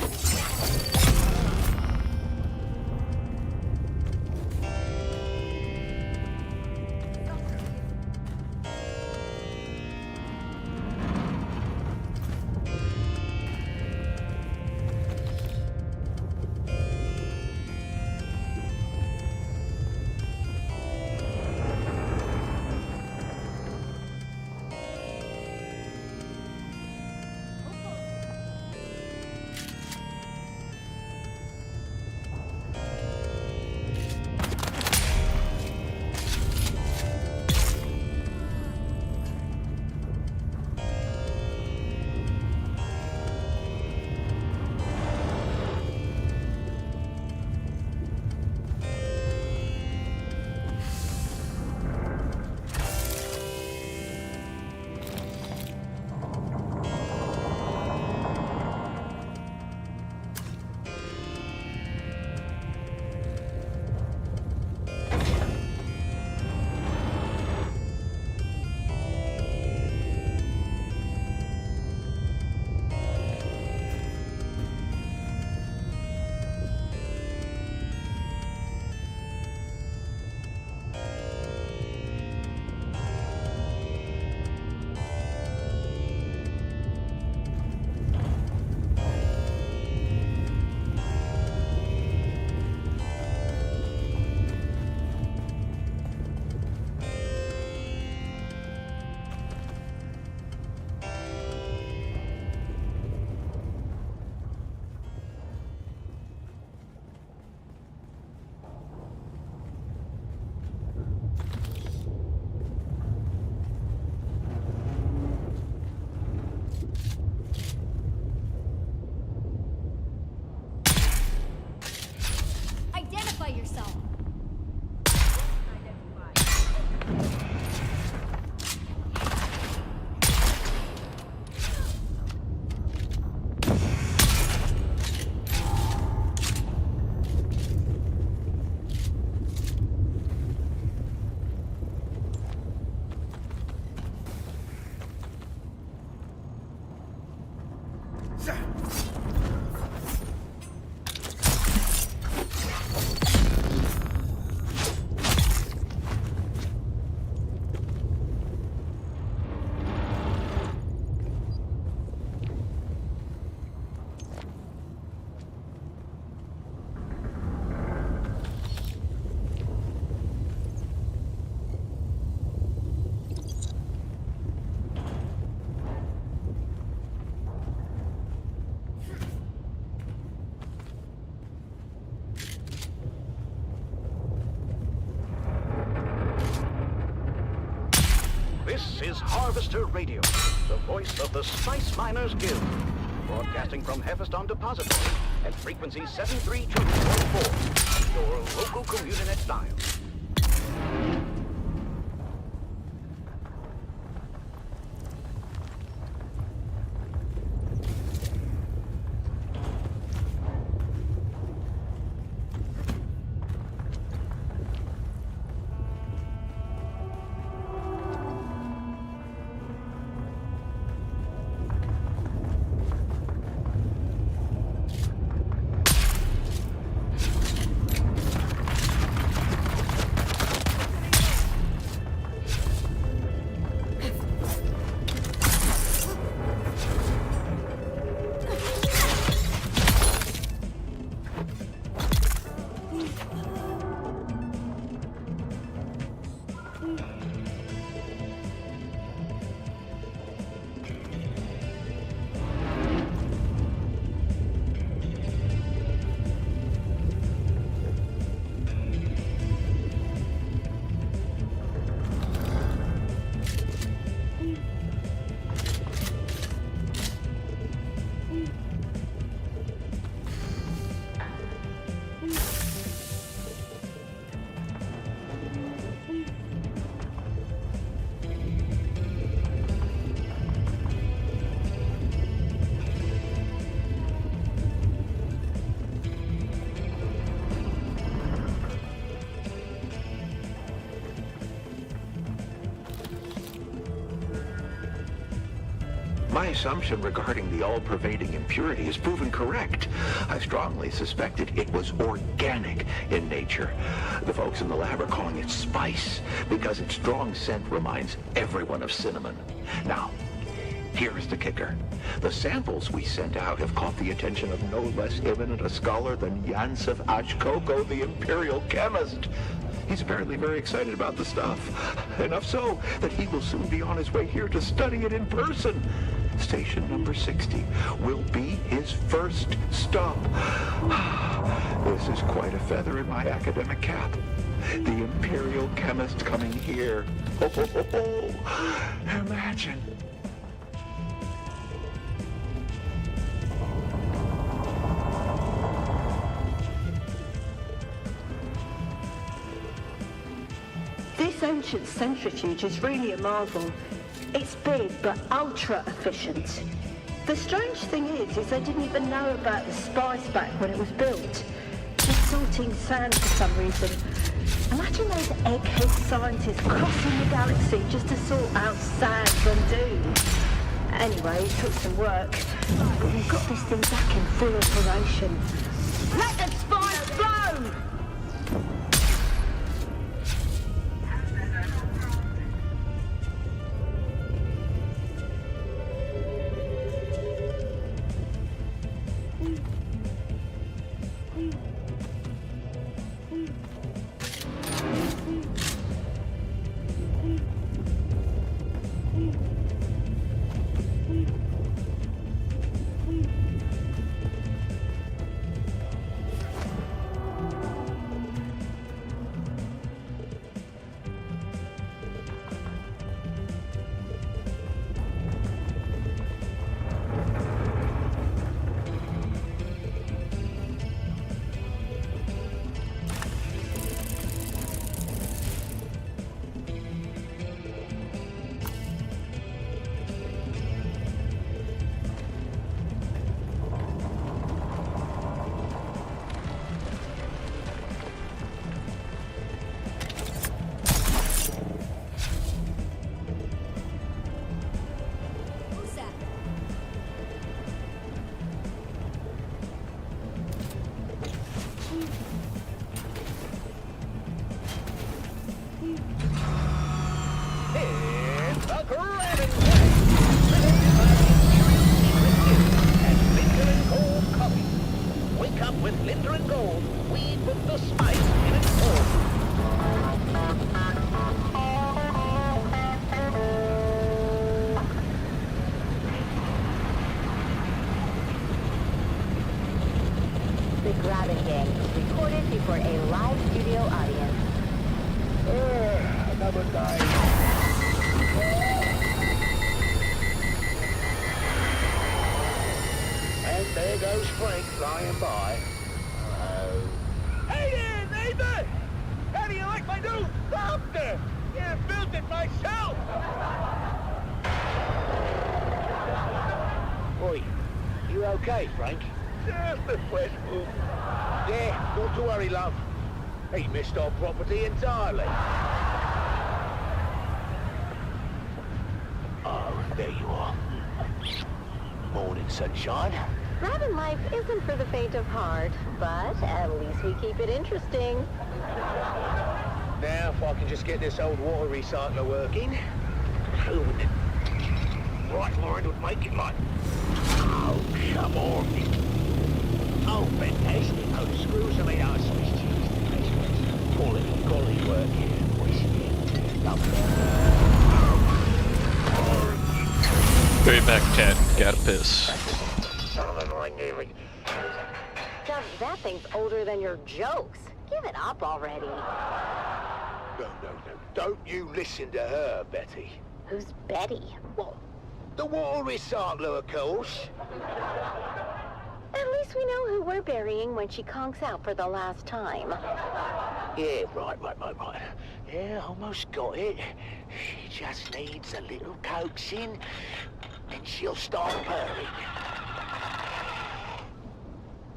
Harvester Radio, the voice of the Spice Miners Guild. Broadcasting from Heffeston Depository at frequency 73244, your local Communinet dial. My assumption regarding the all-pervading impurity is proven correct. I strongly suspected it was organic in nature. The folks in the lab are calling it spice because its strong scent reminds everyone of cinnamon. Now, here's the kicker. The samples we sent out have caught the attention of no less eminent a scholar than Yansef Ashkoko, the imperial chemist. He's apparently very excited about the stuff. Enough so that he will soon be on his way here to study it in person. Station number 60 will be his first stop. This is quite a feather in my academic cap. The imperial chemist coming here. Oh. Imagine. This ancient centrifuge is really a marvel. It's big, but ultra efficient. The strange thing is they didn't even know about the spice back when it was built. Just sorting sand for some reason. Imagine those egghead scientists crossing the galaxy just to sort out sand from Dune. Anyway, it took some work, but we've got this thing back in full operation. Let the spice flow! Another night. there goes Frank flying by. Hello. Hey there, neighbor! How do you like my new doctor? Yeah, built it myself! Oi, you okay, Frank? Just a fresh move. Yeah, not to worry, love. He missed our property entirely. Oh, there you are. Morning, sunshine. Robin life isn't for the faint of heart, but at least we keep it interesting. Now, if I can just get this old water recycler working. Who would... Right line would make it like... Oh, come on. Oh, fantastic. Oh, the screws are made out of Swiss cheese. Quality work here, boys. Go back, Cat. Gotta piss. Dove, that thing's older than your jokes. Give it up already. No. Don't you listen to her, Betty. Who's Betty? What? The water recycler, of course. At least we know who we're burying when she conks out for the last time. Yeah, right. Yeah, almost got it. She just needs a little coaxing, and she'll start purring.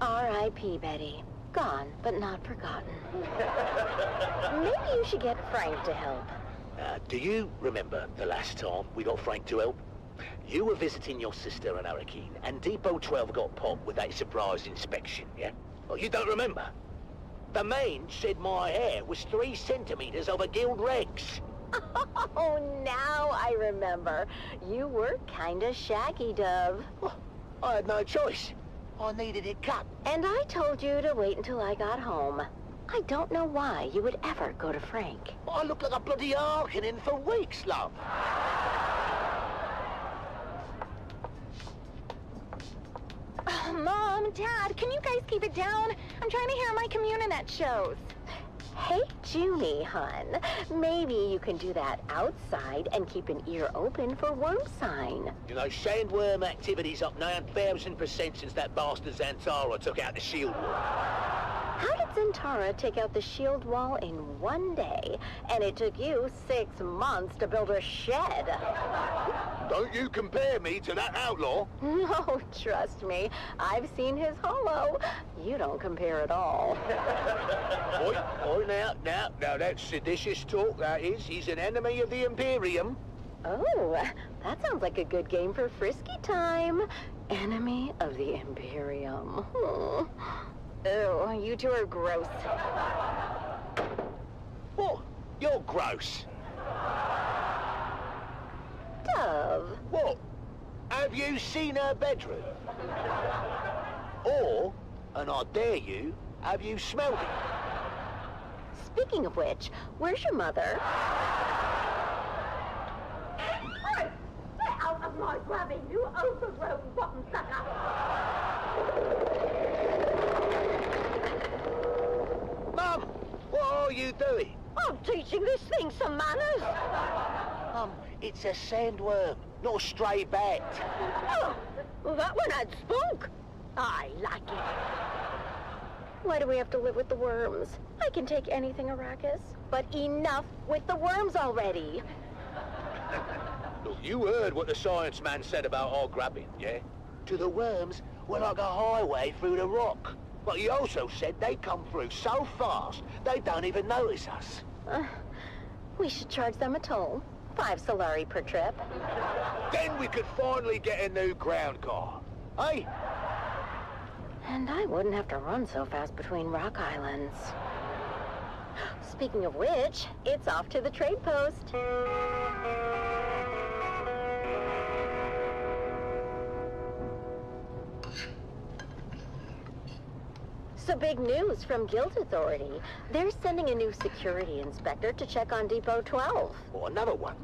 R.I.P. Betty. Gone, but not forgotten. Maybe you should get Frank to help. Do you remember the last time we got Frank to help? You were visiting your sister in Hurricane, and Depot 12 got popped with that surprise inspection, yeah? Oh, you don't remember? The man said my hair was 3 centimeters over Guild Regs. Oh, now I remember. You were kinda shaggy, Dove. Well, I had no choice. I needed it cut. And I told you to wait until I got home. I don't know why you would ever go to Frank. I looked like a bloody Harkonnen for weeks, love. Mom, Dad, can you guys keep it down? I'm trying to hear my Communinet shows. Hey, Junie, hun. Maybe you can do that outside and keep an ear open for worm sign. You know, sandworm activity's up 9,000% since that bastard Zantara took out the shield wall. How did Zantara take out the shield wall in 1 day, and it took you 6 months to build a shed? Don't you compare me to that outlaw. No, trust me. I've seen his holo. You don't compare at all. Oi, now, that's seditious talk, that is. He's an enemy of the Imperium. Oh, that sounds like a good game for frisky time. Enemy of the Imperium. Ew, you two are gross. What? You're gross. Dove. What? Have you seen her bedroom? Or, and I dare you, have you smelled it? Speaking of which, where's your mother? Hey! Get out of my grabbing, you overgrown rotten sucker! Mum, what are you doing? I'm teaching this thing some manners. It's a sandworm, not a stray bat. Oh, well, that one had spunk. I like it. Why do we have to live with the worms? I can take anything, Arrakis. But enough with the worms already. Look, you heard what the science man said about our grabbing, yeah? To the worms, we're like a highway through the rock. But he also said they come through so fast, they don't even notice us. We should charge them a toll. 5 Solari per trip. Then we could finally get a new ground car. Hey? And I wouldn't have to run so fast between rock islands. Speaking of which, it's off to the trade post. So big news from Guild Authority. They're sending a new security inspector to check on Depot 12. Or another one.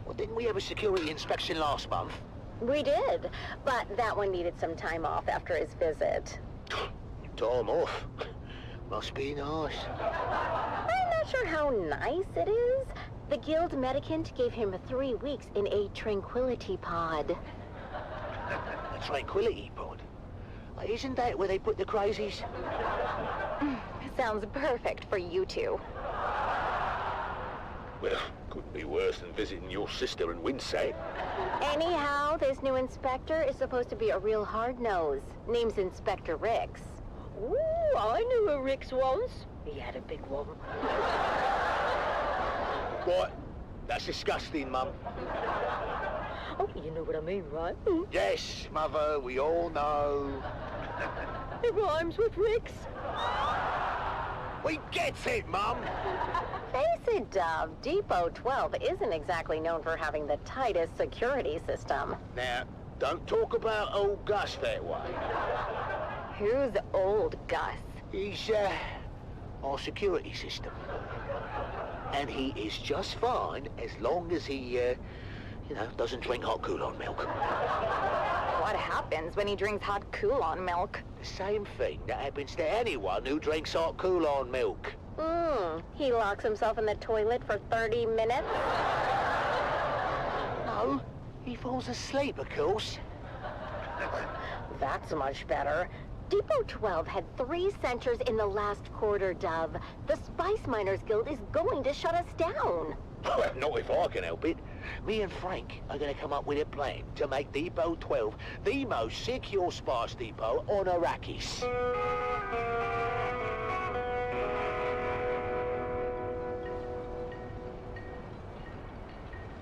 Well, didn't we have a security inspection last month? We did, but that one needed some time off after his visit. Time off? Must be nice. I'm not sure how nice it is. The Guild Medicant gave him 3 weeks in a tranquility pod. A tranquility pod? Isn't that where they put the crazies? Sounds perfect for you two. Well, couldn't be worse than visiting your sister in Winsay. Anyhow, this new inspector is supposed to be a real hard-nose. Name's Inspector Rix. Ooh, I knew a Rix once. He had a big one. What? That's disgusting, Mum. Oh, you know what I mean, right? Yes, Mother, we all know. It rhymes with Rix. We get it, Mum. Face it, Dove. Depot 12 isn't exactly known for having the tightest security system. Now, don't talk about old Gus that way. Who's old Gus? He's, our security system. And he is just fine as long as he, doesn't drink hot Cool-on milk. What happens when he drinks hot Cool-on milk? The same thing that happens to anyone who drinks hot Cool-on milk. He locks himself in the toilet for 30 minutes? No, he falls asleep, of course. That's much better. Depot 12 had 3 censures in the last quarter, Dove. The Spice Miners Guild is going to shut us down. Not if I can help it. Me and Frank are going to come up with a plan to make Depot 12 the most secure spice depot on Arrakis.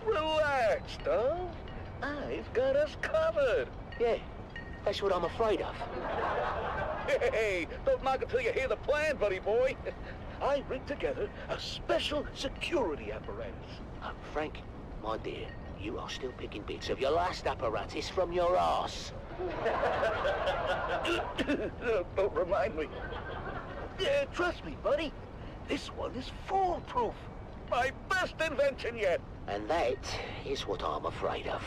Relax, Dove. I've got us covered. Yeah, that's what I'm afraid of. Hey, don't knock it till you hear the plan, buddy boy. I rigged together a special security apparatus. Frank, my dear, you are still picking bits of your last apparatus from your arse. Don't remind me. Yeah, trust me, buddy. This one is foolproof. My best invention yet. And that is what I'm afraid of.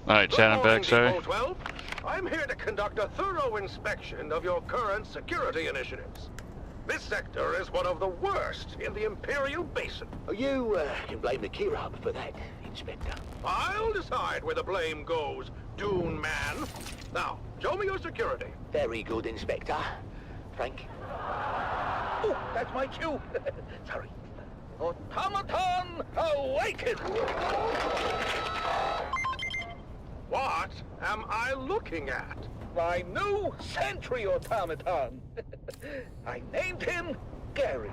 Alright, Chad, I'm back, sorry. Depot 12. I'm here to conduct a thorough inspection of your current security initiatives. This sector is one of the worst in the Imperial Basin. You can blame the Kirab for that, Inspector. I'll decide where the blame goes, Dune man. Now, show me your security. Very good, Inspector. Frank? Oh, that's my cue. Sorry. Automaton, awaken! What am I looking at? My new sentry automaton. I named him Gary.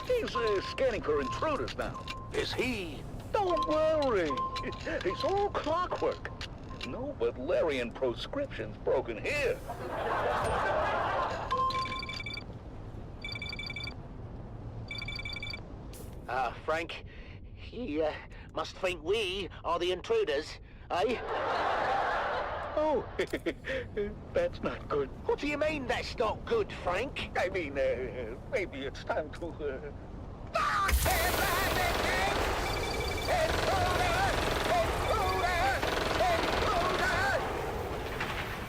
He's scanning for intruders now. Is he? Don't worry. It's all clockwork. No Butlerian proscriptions broken here. Frank, he must think we are the intruders, eh? Oh, that's not good. What do you mean that's not good, Frank? I mean, maybe it's time to,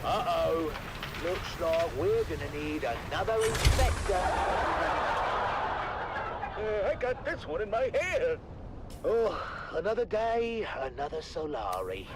Uh-oh. Looks like we're gonna need another inspector. I got this one in my hair. Oh, another day, another Solari.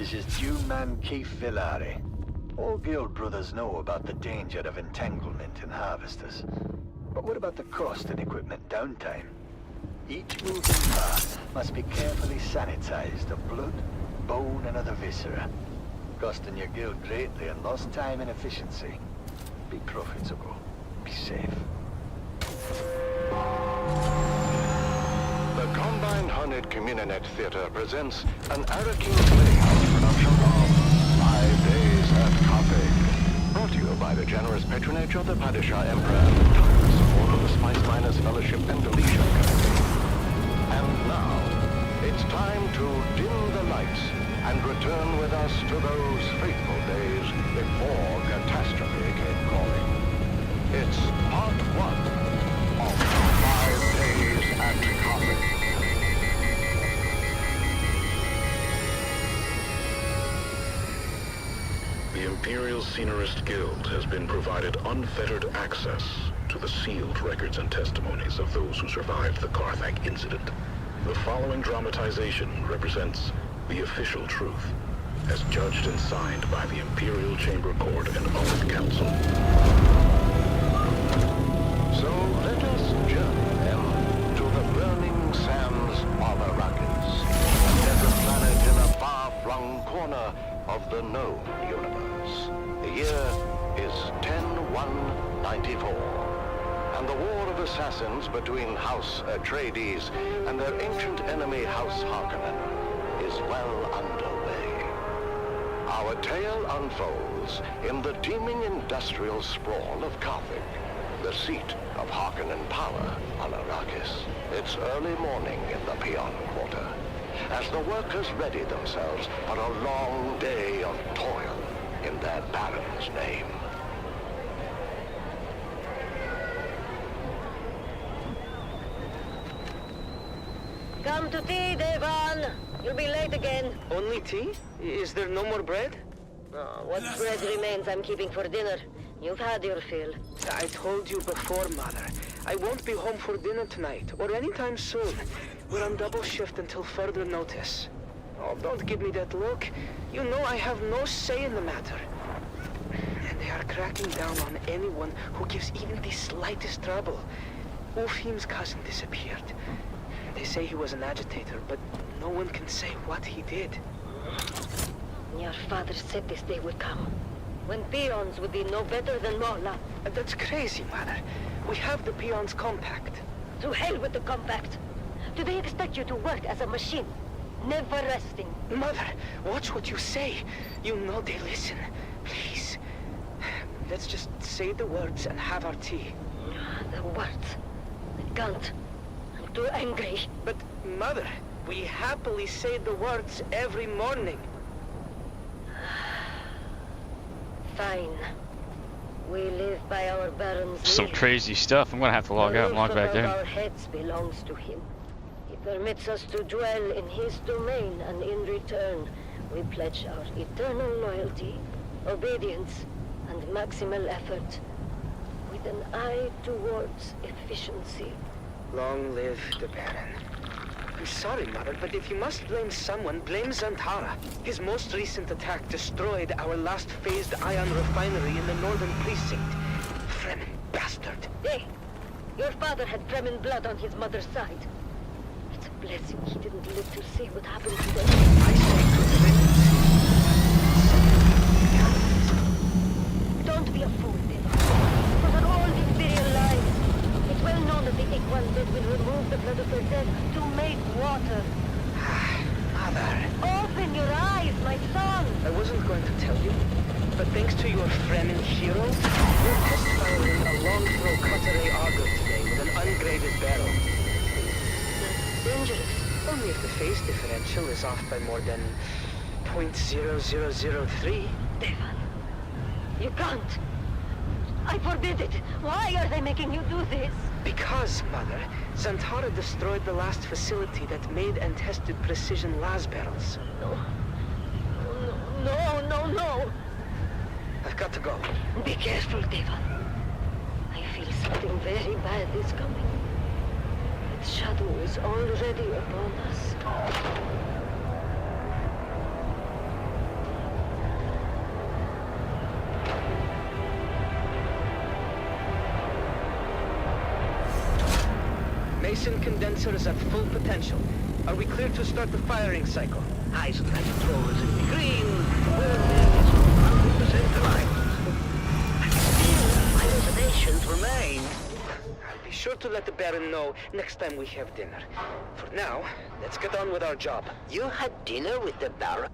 This is Dune man Keith Villari. All guild brothers know about the danger of entanglement in harvesters. But what about the cost and equipment downtime? Each moving part must be carefully sanitized of blood, bone, and other viscera, costing your guild greatly in lost time and efficiency. Be profitable. Be safe. The Combined Hornet Communinet Theater presents an Arakin Playhouse production of 5 Days at Carthage. Brought to you by the generous patronage of the Padishah Emperor, with support of the Spice Miners Fellowship and Deletion Committee. And now, it's time to dim the lights and return with us to those fateful days before catastrophe came calling. It's part 1 of 5 Days at Carthage. The Imperial Scenarist Guild has been provided unfettered access to the sealed records and testimonies of those who survived the Carthage incident. The following dramatization represents the official truth, as judged and signed by the Imperial Chamber Court and Audit Council. So let us journey then to the burning sands of Arrakis, a desert planet in a far-flung corner of the known universe. The year is 10-1-94, and the war of assassins between House Atreides and their ancient enemy House Harkonnen is well underway. Our tale unfolds in the teeming industrial sprawl of Carthage, the seat of Harkonnen power on Arrakis. It's early morning in the Peon Quarter, as the workers ready themselves for a long day of toil in their Baron's name. Come to tea, Devan. You'll be late again. Only tea? Is there no more bread? What bread remains I'm keeping for dinner. You've had your fill. I told you before, Mother. I won't be home for dinner tonight, or anytime soon. We're on double shift until further notice. Oh, don't give me that look. You know I have no say in the matter. And they are cracking down on anyone who gives even the slightest trouble. Ufim's cousin disappeared. They say he was an agitator, but no one can say what he did. Your father said this day would come, when peons would be no better than Morla. That's crazy, Mother. We have the peons' compact. To hell with the compact. Do they expect you to work as a machine, never resting? Mother, watch what you say. You know they listen. Please. Let's just say the words and have our tea. The words? I can't. I'm too angry. But, Mother, we happily say the words every morning. Fine. We live by our Baron's Some will. crazy stuff. I'm gonna have to log out and log back in. Our heads belongs to him. He permits us to dwell in his domain, and in return, we pledge our eternal loyalty, obedience, and maximal effort, with an eye towards efficiency. Long live the Baron. I'm sorry, Mother, but if you must blame someone, blame Zantara. His most recent attack destroyed our last phased ion refinery in the northern precinct. Fremen bastard. Hey, your father had Fremen blood on his mother's side. It's a blessing he didn't live to see what happened to them. I say good riddance. Don't be a fool, Deva. For the old Imperial lies. It's well known that the Ikwan dead will remove the blood of their dead to make water. Mother. Open your eyes, my son! I wasn't going to tell you, but thanks to your Fremen hero, we're test firing a long-throw Cutteray auger today with an ungraded barrel. That's dangerous. Only if the phase differential is off by more than 0.0003. Devan, you can't. I forbid it. Why are they making you do this? Because, Mother, Zantara destroyed the last facility that made and tested precision las barrels. No. I've got to go. Be careful, Devan. I feel something very bad is coming. Its shadow is already upon us. Mason condenser is at full potential. Are we clear to start the firing cycle? Eyes and controllers in the green. Burn is 100% aligned. Still, my reservations remain. I'll be sure to let the Baron know next time we have dinner. For now, let's get on with our job. You had dinner with the Baron?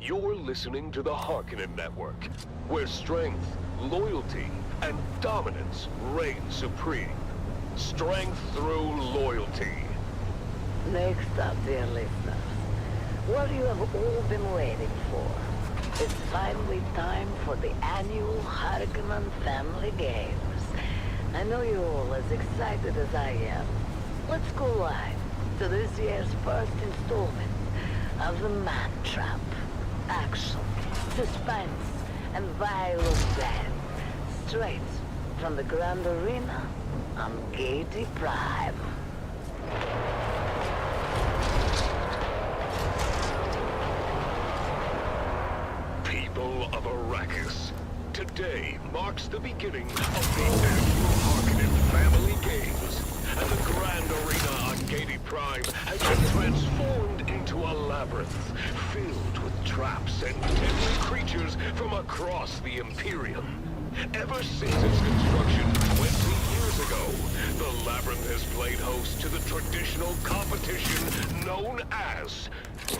You're listening to the Harkonnen Network, where strength, loyalty, and dominance reign supreme. Strength through loyalty. Next up, dear listeners, what you have all been waiting for. It's finally time for the annual Harkonnen Family Games. I know you're all as excited as I am. Let's go live to this year's first installment of the Man Trap. Action, suspense, and violent death. Straight from the Grand Arena on Gaiety Prime. People of Arrakis, today marks the beginning of the annual Harkonnen Family Games, and the Grand Arena on Gaiety Prime has been transformed into a labyrinth filled with traps and deadly creatures from across the Imperium. Ever since its construction 20 years ago, the labyrinth has played host to the traditional competition known as the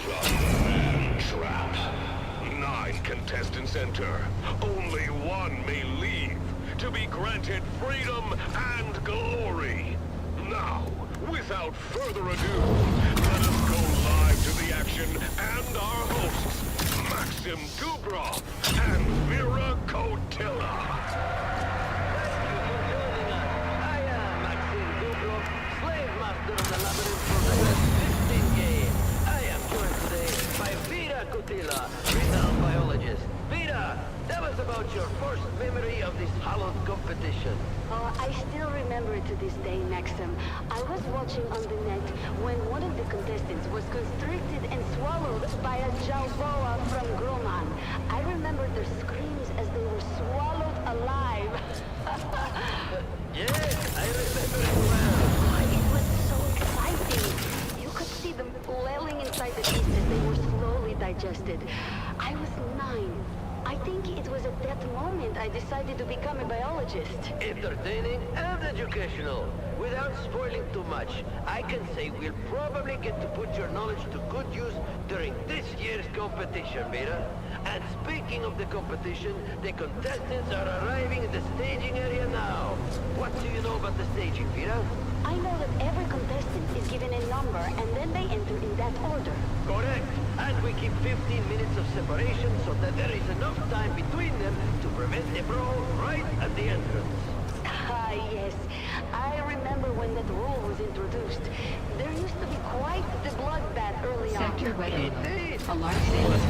Man Trap. 9 contestants enter. Only one may leave to be granted freedom and glory. Now, without further ado, let us go live to the action and our hosts, Maxim Dubrov and Vera Kotila. I am Maxim Dubrov, slave master of the labyrinth for the last 15 games. I am joined today by Vera Kotila, renowned biologist. Vera, tell us about your first memory of this hallowed competition. Oh, I still remember it to this day, Maxim. I was watching on the net when one of the contestants was constricted and swallowed by a Jalboa from Grumman. I remember their screams as they were swallowed alive. Yes, I remember it well. Oh, it was so exciting. You could see them flailing inside the teeth as they were slowly digested. I was 9. I think it was at that moment I decided to become a biologist. Entertaining and educational. Without spoiling too much, I can say we'll probably get to put your knowledge to good use during this year's competition, Vera. And speaking of the competition, the contestants are arriving in the staging area now. What do you know about the staging, Vera? I know that every contestant is given a number and then they enter in that order. Correct. And we keep 15 minutes of separation so that there is enough time between them to prevent a brawl right at the entrance. Ah, yes. I remember when that rule was introduced. There used to be quite the bloodbath early on. Sector ready. Indeed. Alert status.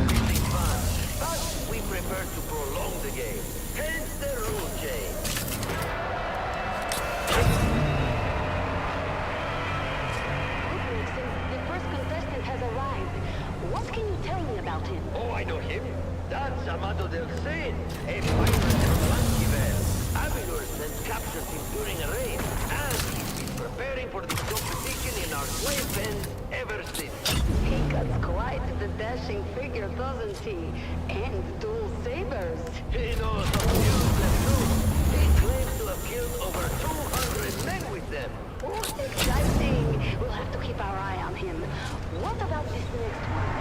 Really fun. But we prefer to prolong the game. Hence the rule change. The first contestant has arrived. What can you tell me about him? Oh, I know him. That's Amado del Sein, a pirate from Lankivel. Avenurs then captured him during a raid, and he's been preparing for this competition in our slave pens ever since. He got quite the dashing figure, doesn't he? And dual sabers. He knows how to use them too. He claims to have killed over 200 men with them. Oh, exciting! We'll have to keep our eye on him. What about this next one?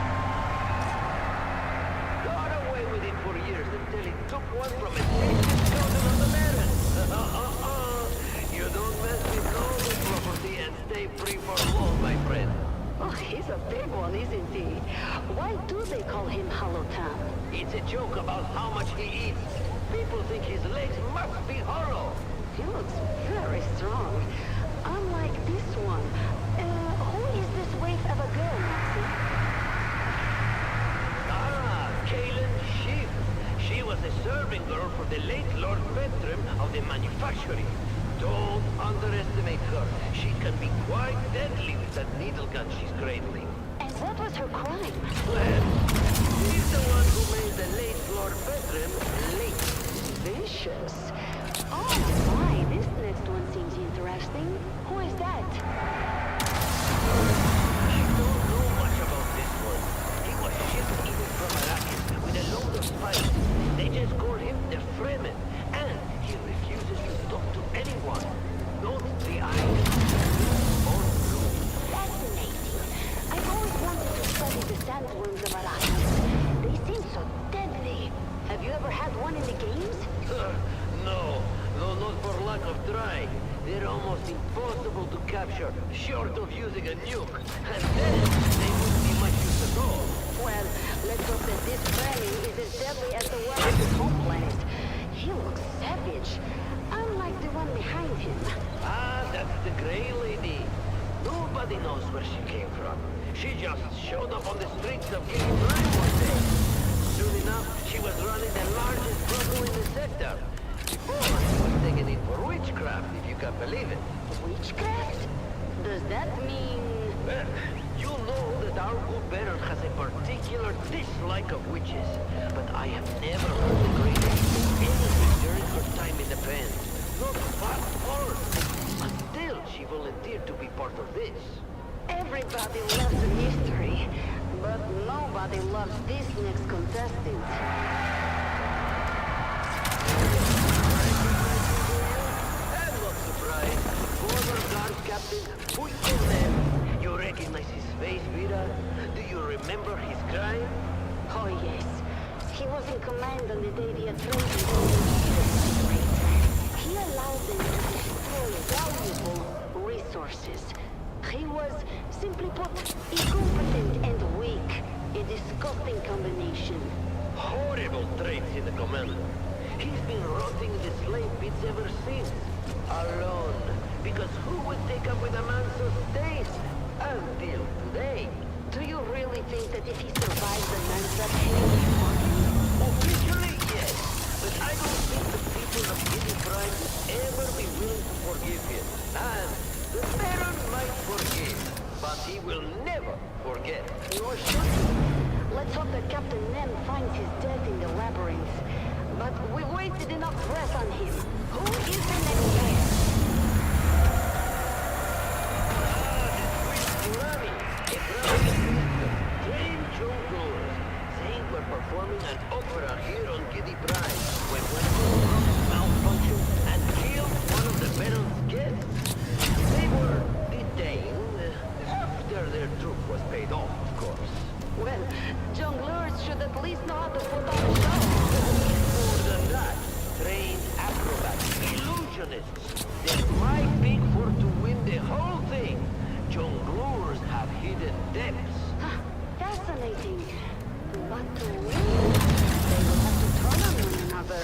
Got away with it for years until he took one from a ancient cousin on the Baron. You don't mess with noble property and stay free for long, my friend. Oh, he's a big one, isn't he? Why do they call him Holotam? It's a joke about how much he eats. People think his legs must be hollow. He looks very strong. Unlike this one. Who is this waif of a girl, Maxie? Kaylin Sheep. She was a serving girl for the late Lord Bertram of the manufactory. Don't underestimate her. She can be quite deadly with that needle gun she's cradling. And what was her crime? Well, she's the one who made the late Lord Bertram late. Vicious. Oh my, this next one seems interesting. Who is that? I don't know much about this one. He was shipped in from Arrakis with a load of spies. They just called him the Fremen, and he refuses to talk to anyone. Not the eyes. Or blue. Fascinating. I've always wanted to study the sandworms of Arrakis. Let's hope that this Frammy is as deadly as the one at his home planet. He looks savage, unlike the one behind him. Ah, that's the Grey Lady. Nobody knows where she came from. She just showed up on the streets of Guinea Prime one day. Soon enough, she was running the largest brothel in the sector. Before, she was taken in for witchcraft, if you can believe it. Witchcraft? Does that mean... Well, you know that our good Baron has a particular dislike of witches. But I have never heard the Grey Lady do anything during her time in the band. Not one word. Until she volunteered to be part of this. Everybody loves a mystery, but nobody loves this next contestant. I'm not surprised. Former guard captain Dune. You recognize his face, Vera? Do you remember his crime? Oh yes. He was in command on the day the Atreides. He allowed them to destroy valuable resources. He was, simply put, incompetent and weak. A disgusting combination. Horrible traits in the commander. He's been rotting in the slave pits ever since. Alone. Because who would take up with a man so stained? Until today. Do you really think that if he survives the Mensa, he will be forgiven? Officially, yes. But I don't think the people of Guinea Prime would ever be willing to forgive him. And the Baron might forgive, but he will never forget. Nor should he. Let's hope that Captain Nem finds his death in the labyrinth. But we wasted enough breath on him. Who is the next man? Trained jongleurs, saying we're performing an opera here on Guinea Prime when one of the drums malfunctioned and killed one of the Baron's guests. They were detained after their troop was paid off, of course. Well, jongleurs should at least know how to put on a show. More than that, trained acrobats, illusionists. They're my big for to win the whole thing. Jongleurs have hidden depths. Fascinating. But to win, they will have to turn on one another.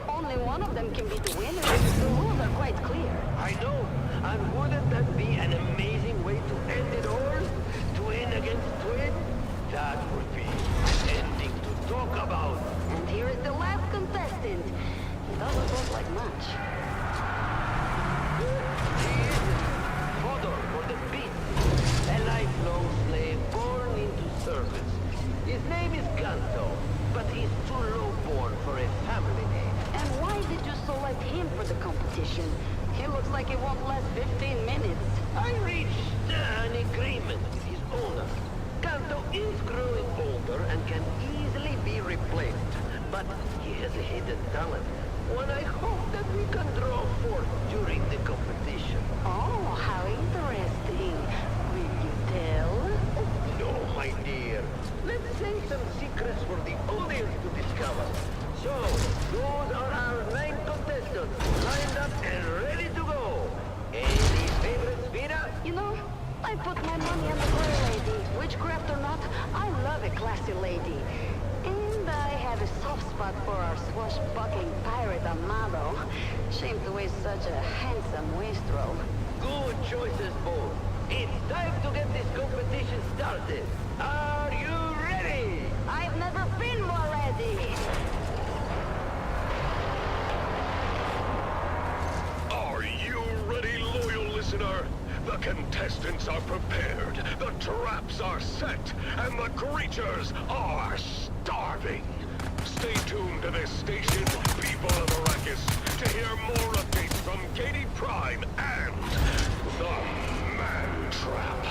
Only one of them can be the winner. The rules are quite clear. I know. And wouldn't that be an amazing way to end it all? Twin against twin? That would be an ending to talk about. And here is the last contestant. He doesn't look like much. He is fodder for the beast. A lifelong slave born into service. His name is Kanto, but he's too low-born for a family name. And why did you select him for the competition? He looks like it won't last 15 minutes. I reached an agreement with his owner. Kanto is growing older and can easily be replaced, but he has a hidden talent. One I hope that we can draw forth during the competition. Oh, how interesting. Will you tell? No, my dear. Let's save some secrets for the audience to discover. So, those are our 9 contestants, lined up and ready to go. Any favorites, Vera? You know, I put my money on the Grey Lady. Witchcraft or not, I love a classy lady. And I have a soft spot for our swashbuckling pirate Amado. Shame to waste such a handsome wastrel. Good choices, both. It's time to get this competition started. Are you ready? I've never been more ready. Are you ready, loyal listener? The contestants are prepared, the traps are set, and the creatures are starving. Stay tuned to this station, people of Arrakis, to hear more updates from Guinea Prime and the Man Trap.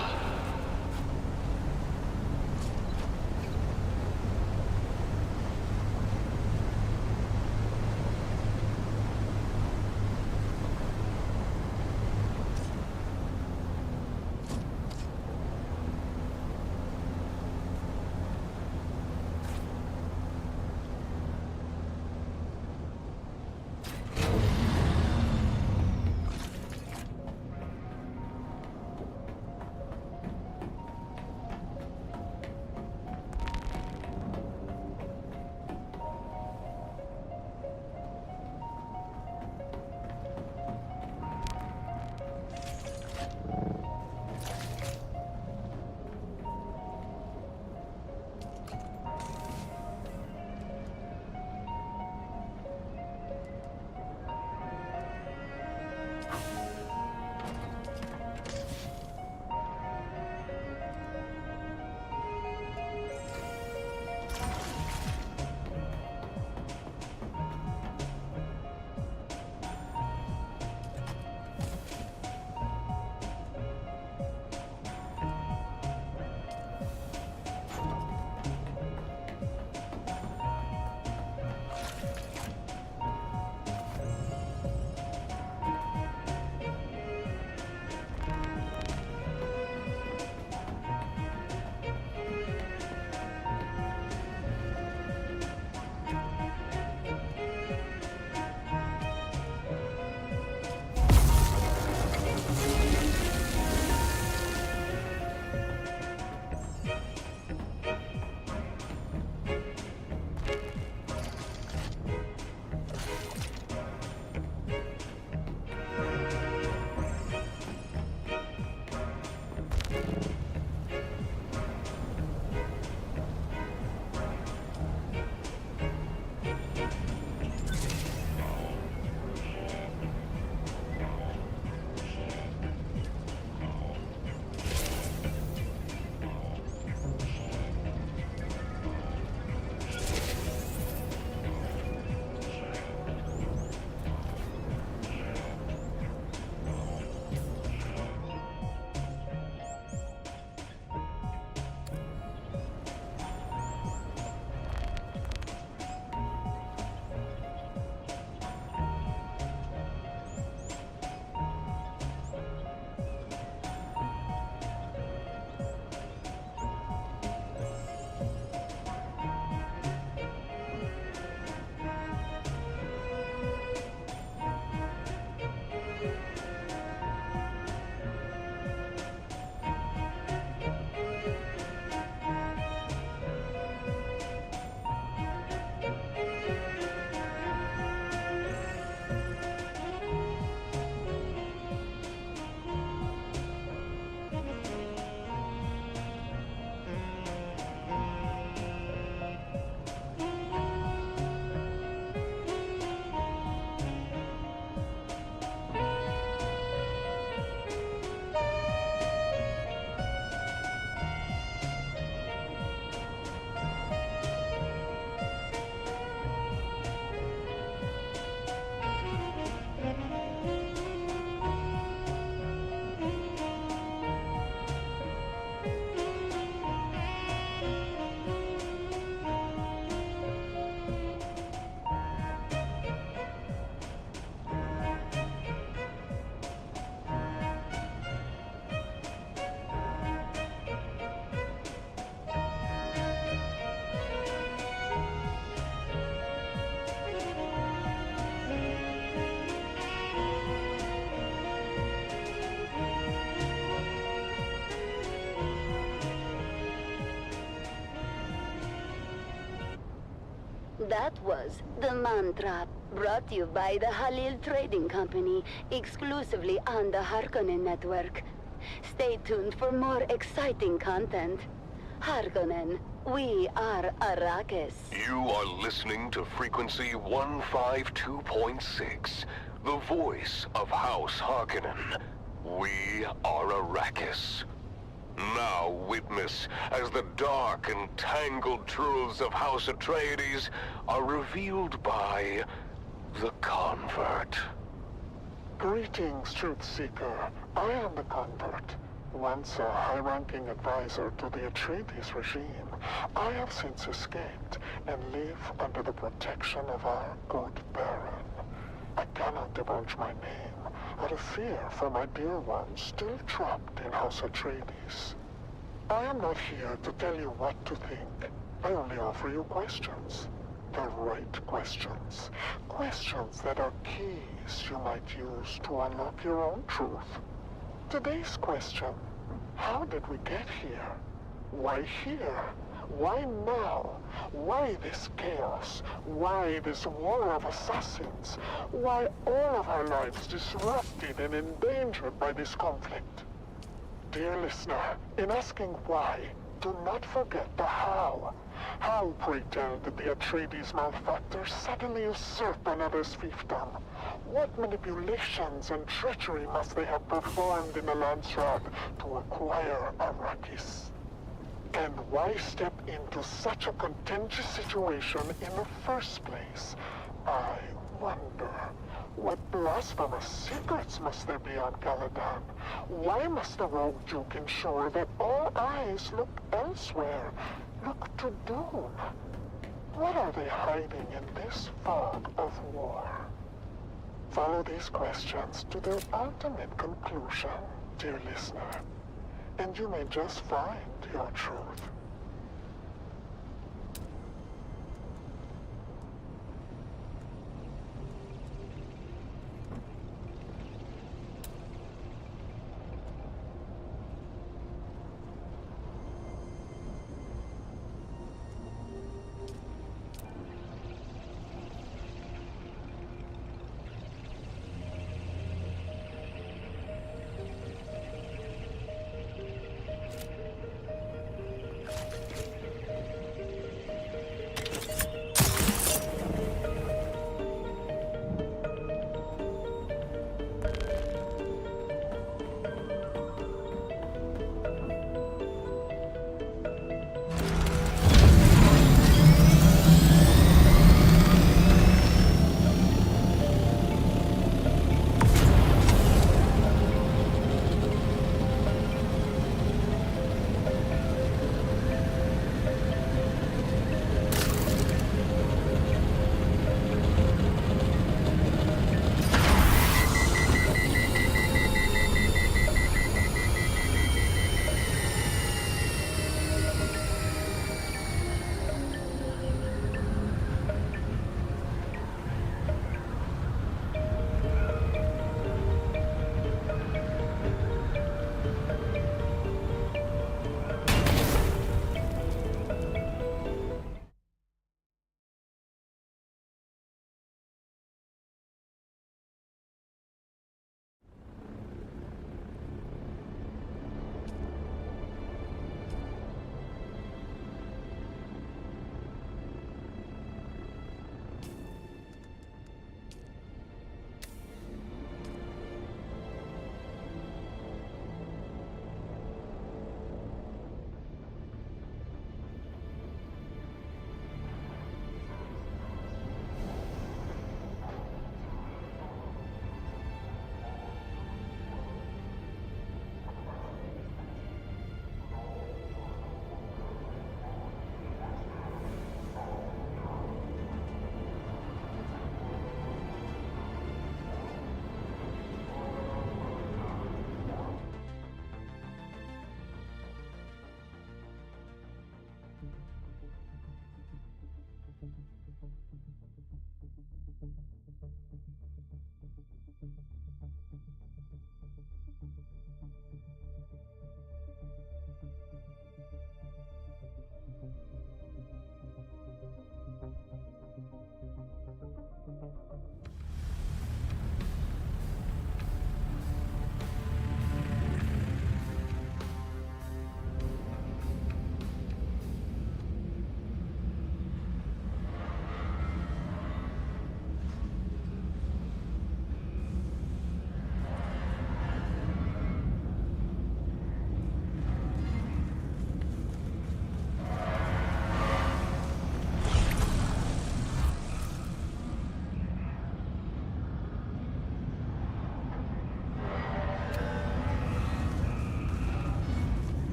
That was the mantra, brought to you by the Halil Trading Company, exclusively on the Harkonnen network. Stay tuned for more exciting content. Harkonnen, we are Arrakis. You are listening to frequency 152.6, the voice of House Harkonnen. We are Arrakis. Now witness as the dark and tangled truths of House Atreides are revealed by the Convert. Greetings, Truth Seeker. I am the Convert. Once a high-ranking advisor to the Atreides regime, I have since escaped and live under the protection of our good Baron. I cannot divulge my name out of fear for my dear ones still trapped in House Atreides. I am not here to tell you what to think. I only offer you questions. The right questions. Questions that are keys you might use to unlock your own truth. Today's question: how did we get here? Why here? Why now? Why this chaos? Why this war of assassins? Why all of our lives disrupted and endangered by this conflict? Dear listener, in asking why, do not forget the how. How, pray tell, did the Atreides malefactors suddenly usurp another's fiefdom? What manipulations and treachery must they have performed in the Landsraad to acquire Arrakis? And why step into such a contentious situation in the first place? I wonder. What blasphemous secrets must there be on Caladan? Why must the rogue Duke ensure that all eyes look elsewhere? Look to Dune. What are they hiding in this fog of war? Follow these questions to their ultimate conclusion, dear listener, and you may just find your truth.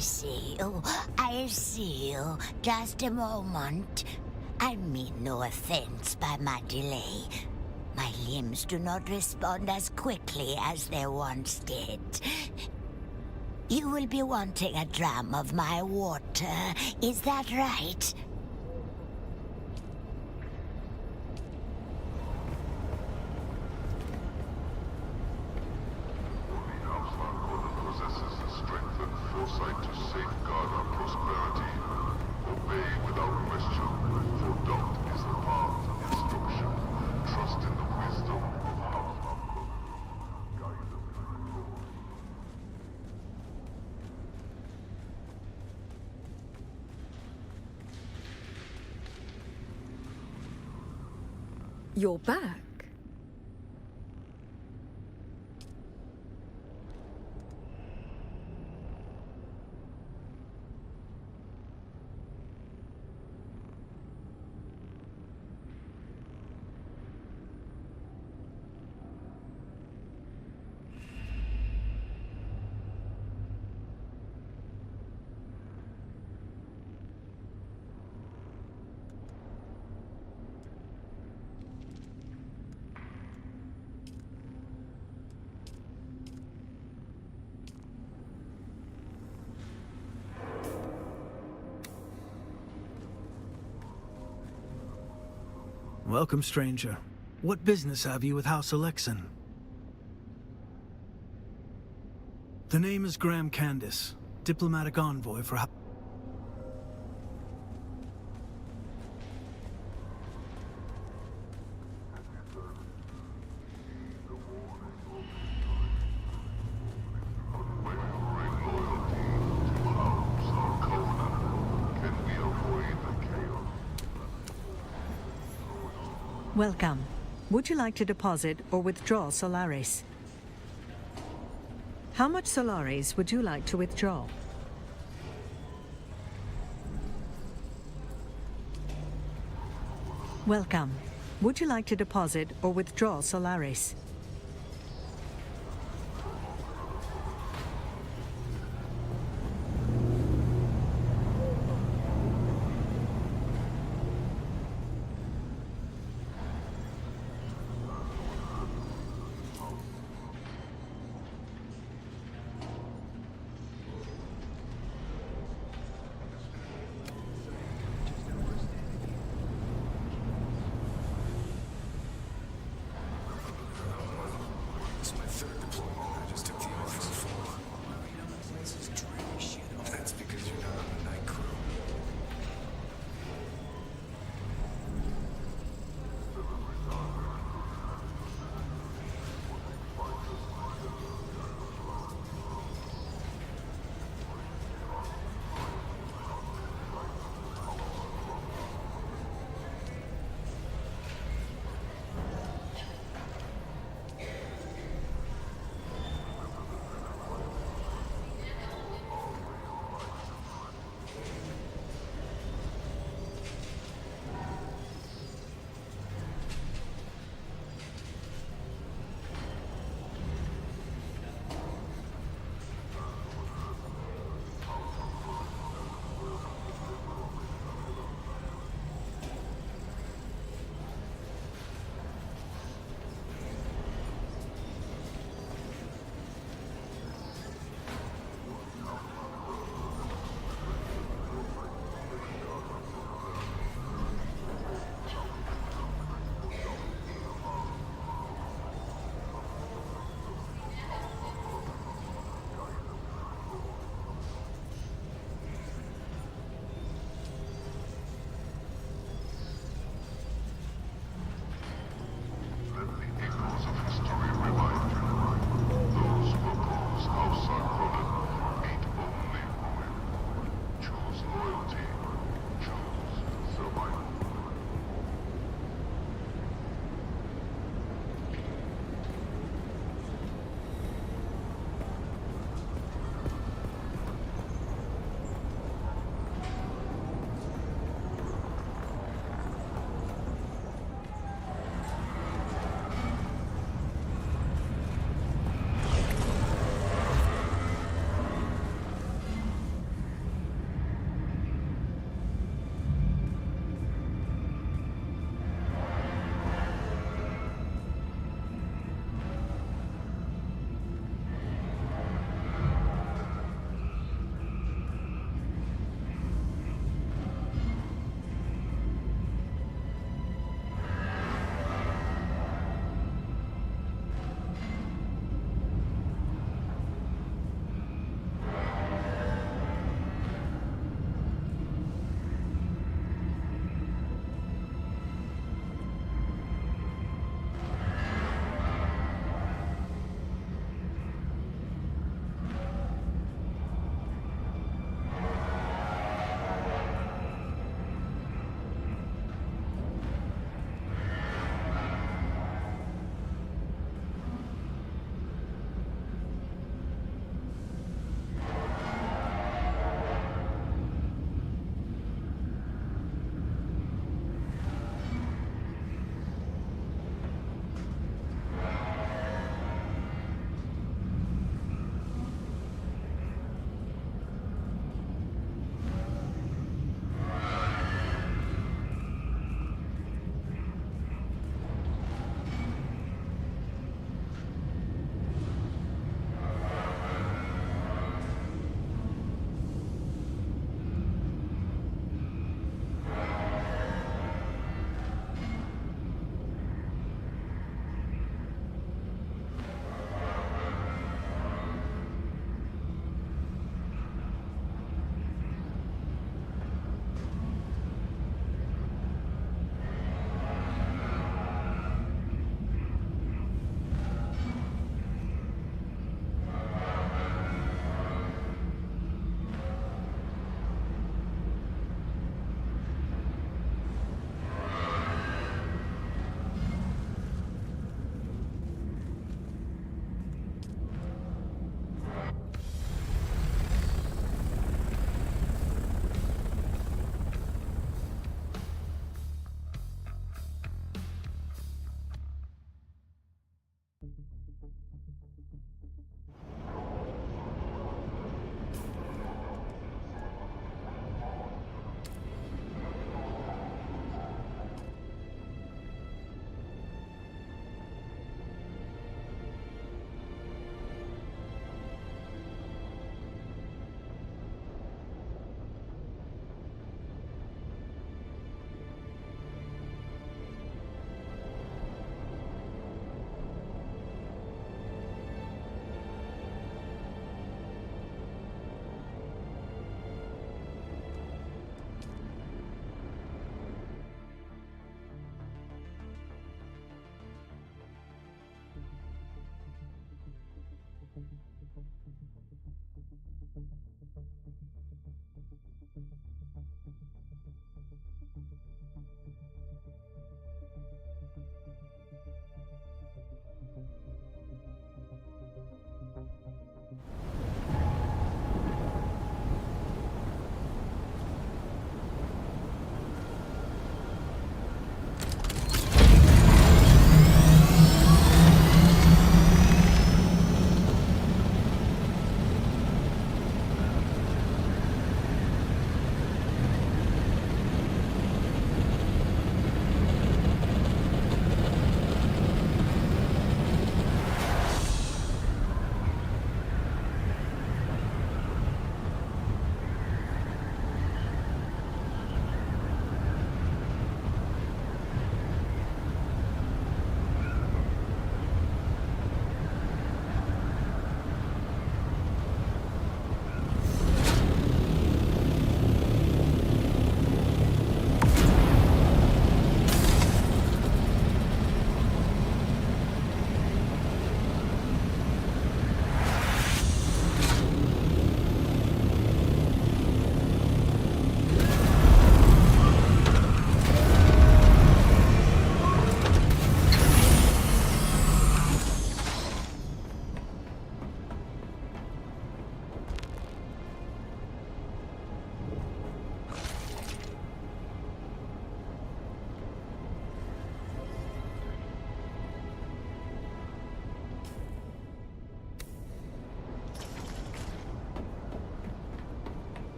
see you. I see you. Just a moment. I mean no offense by my delay. My limbs do not respond as quickly as they once did. You will be wanting a dram of my water. Is that right? Possesses the strength and foresight to safeguard our prosperity. Obey without question, for doubt is the path of destruction. Trust in the wisdom of House Harkonnen. Guide them to the Lord. You're back. Welcome, stranger. What business have you with House Alexan? The name is Graham Candace, diplomatic envoy for Welcome. Would you like to deposit or withdraw Solaris? How much Solaris would you like to withdraw? Welcome. Would you like to deposit or withdraw Solaris?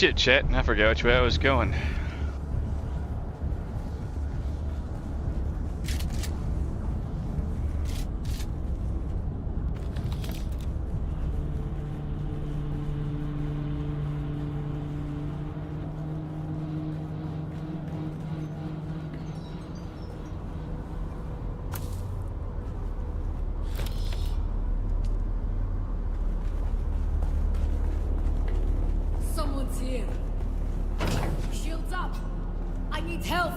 Shit, chat. I forgot which way I was going. Someone's here. Shields up. I need help.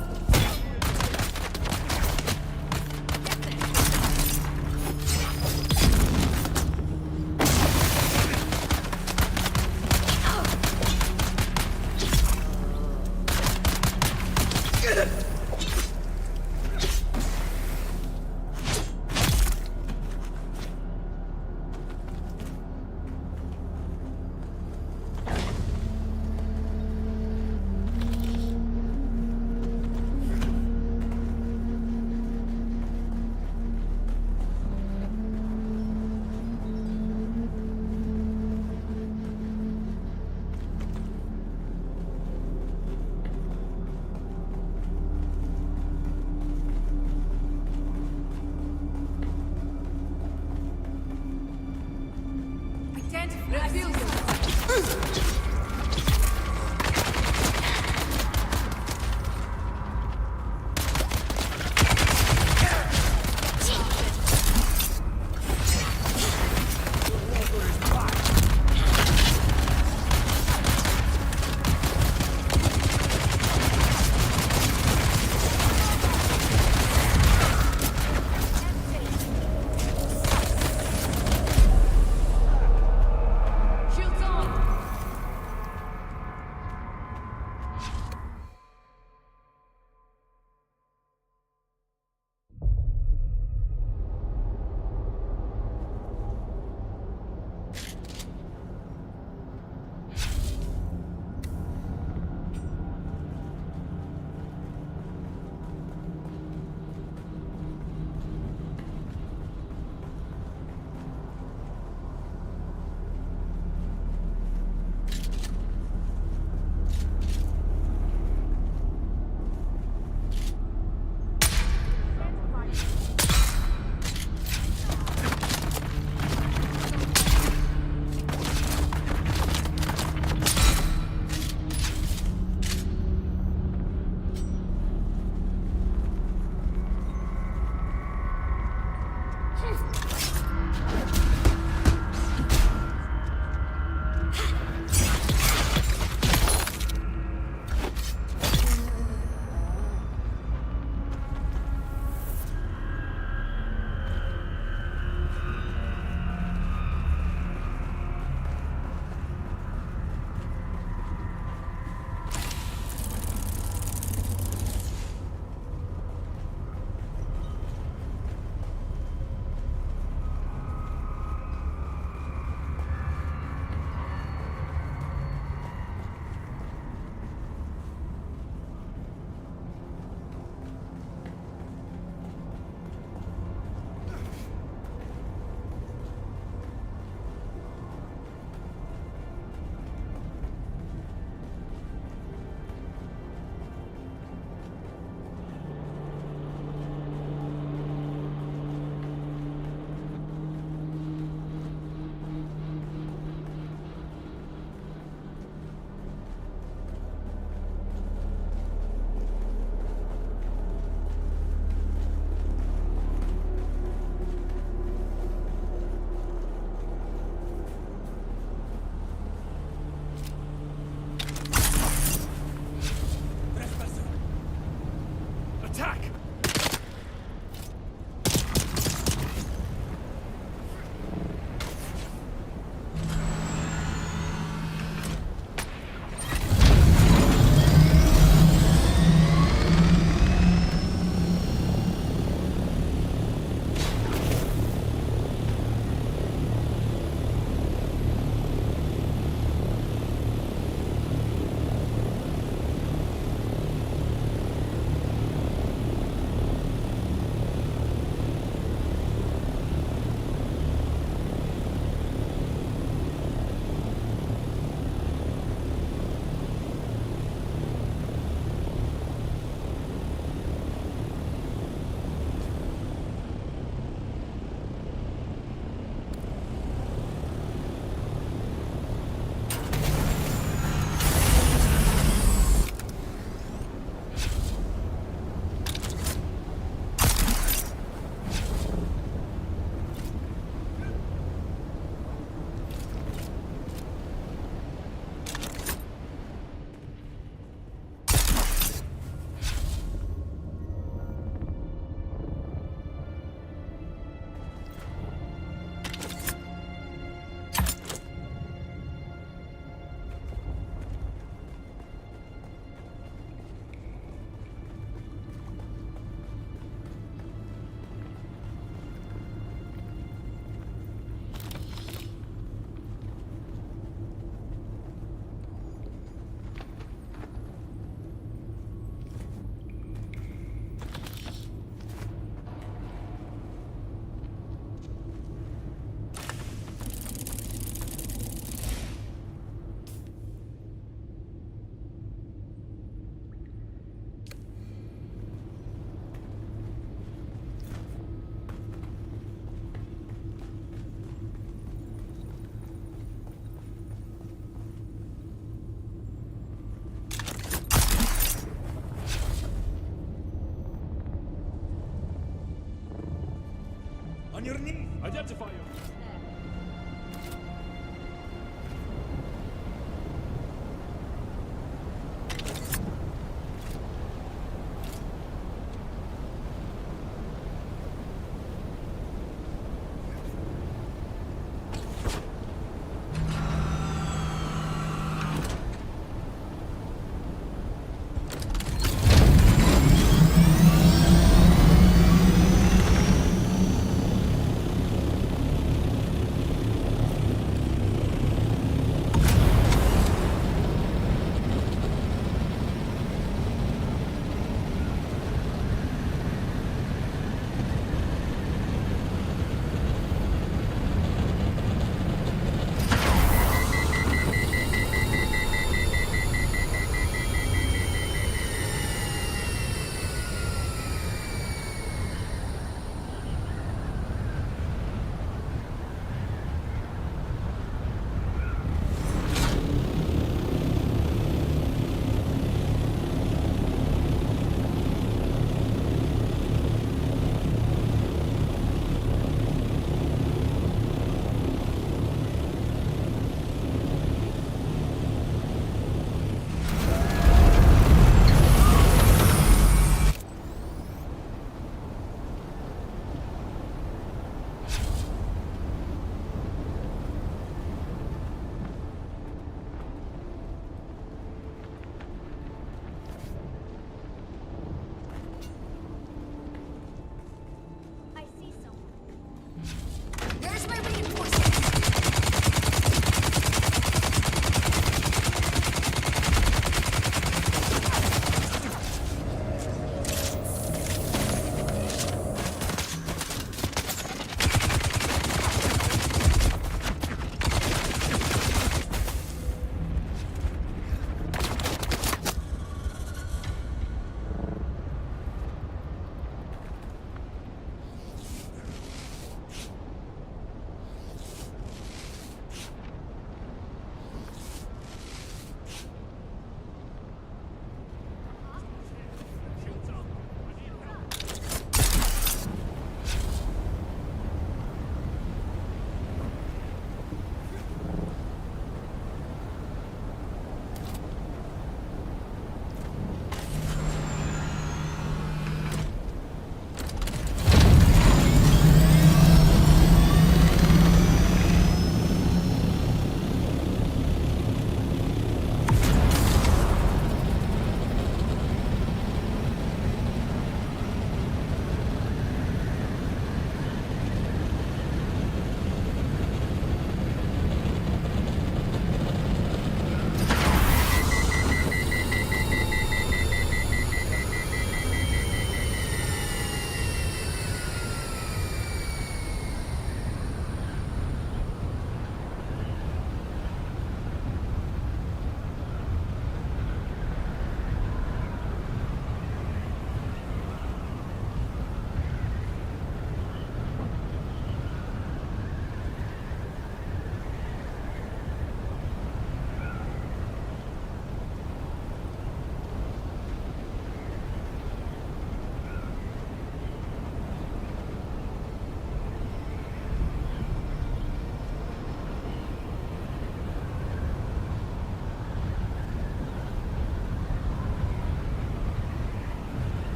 On your knees! Identify you!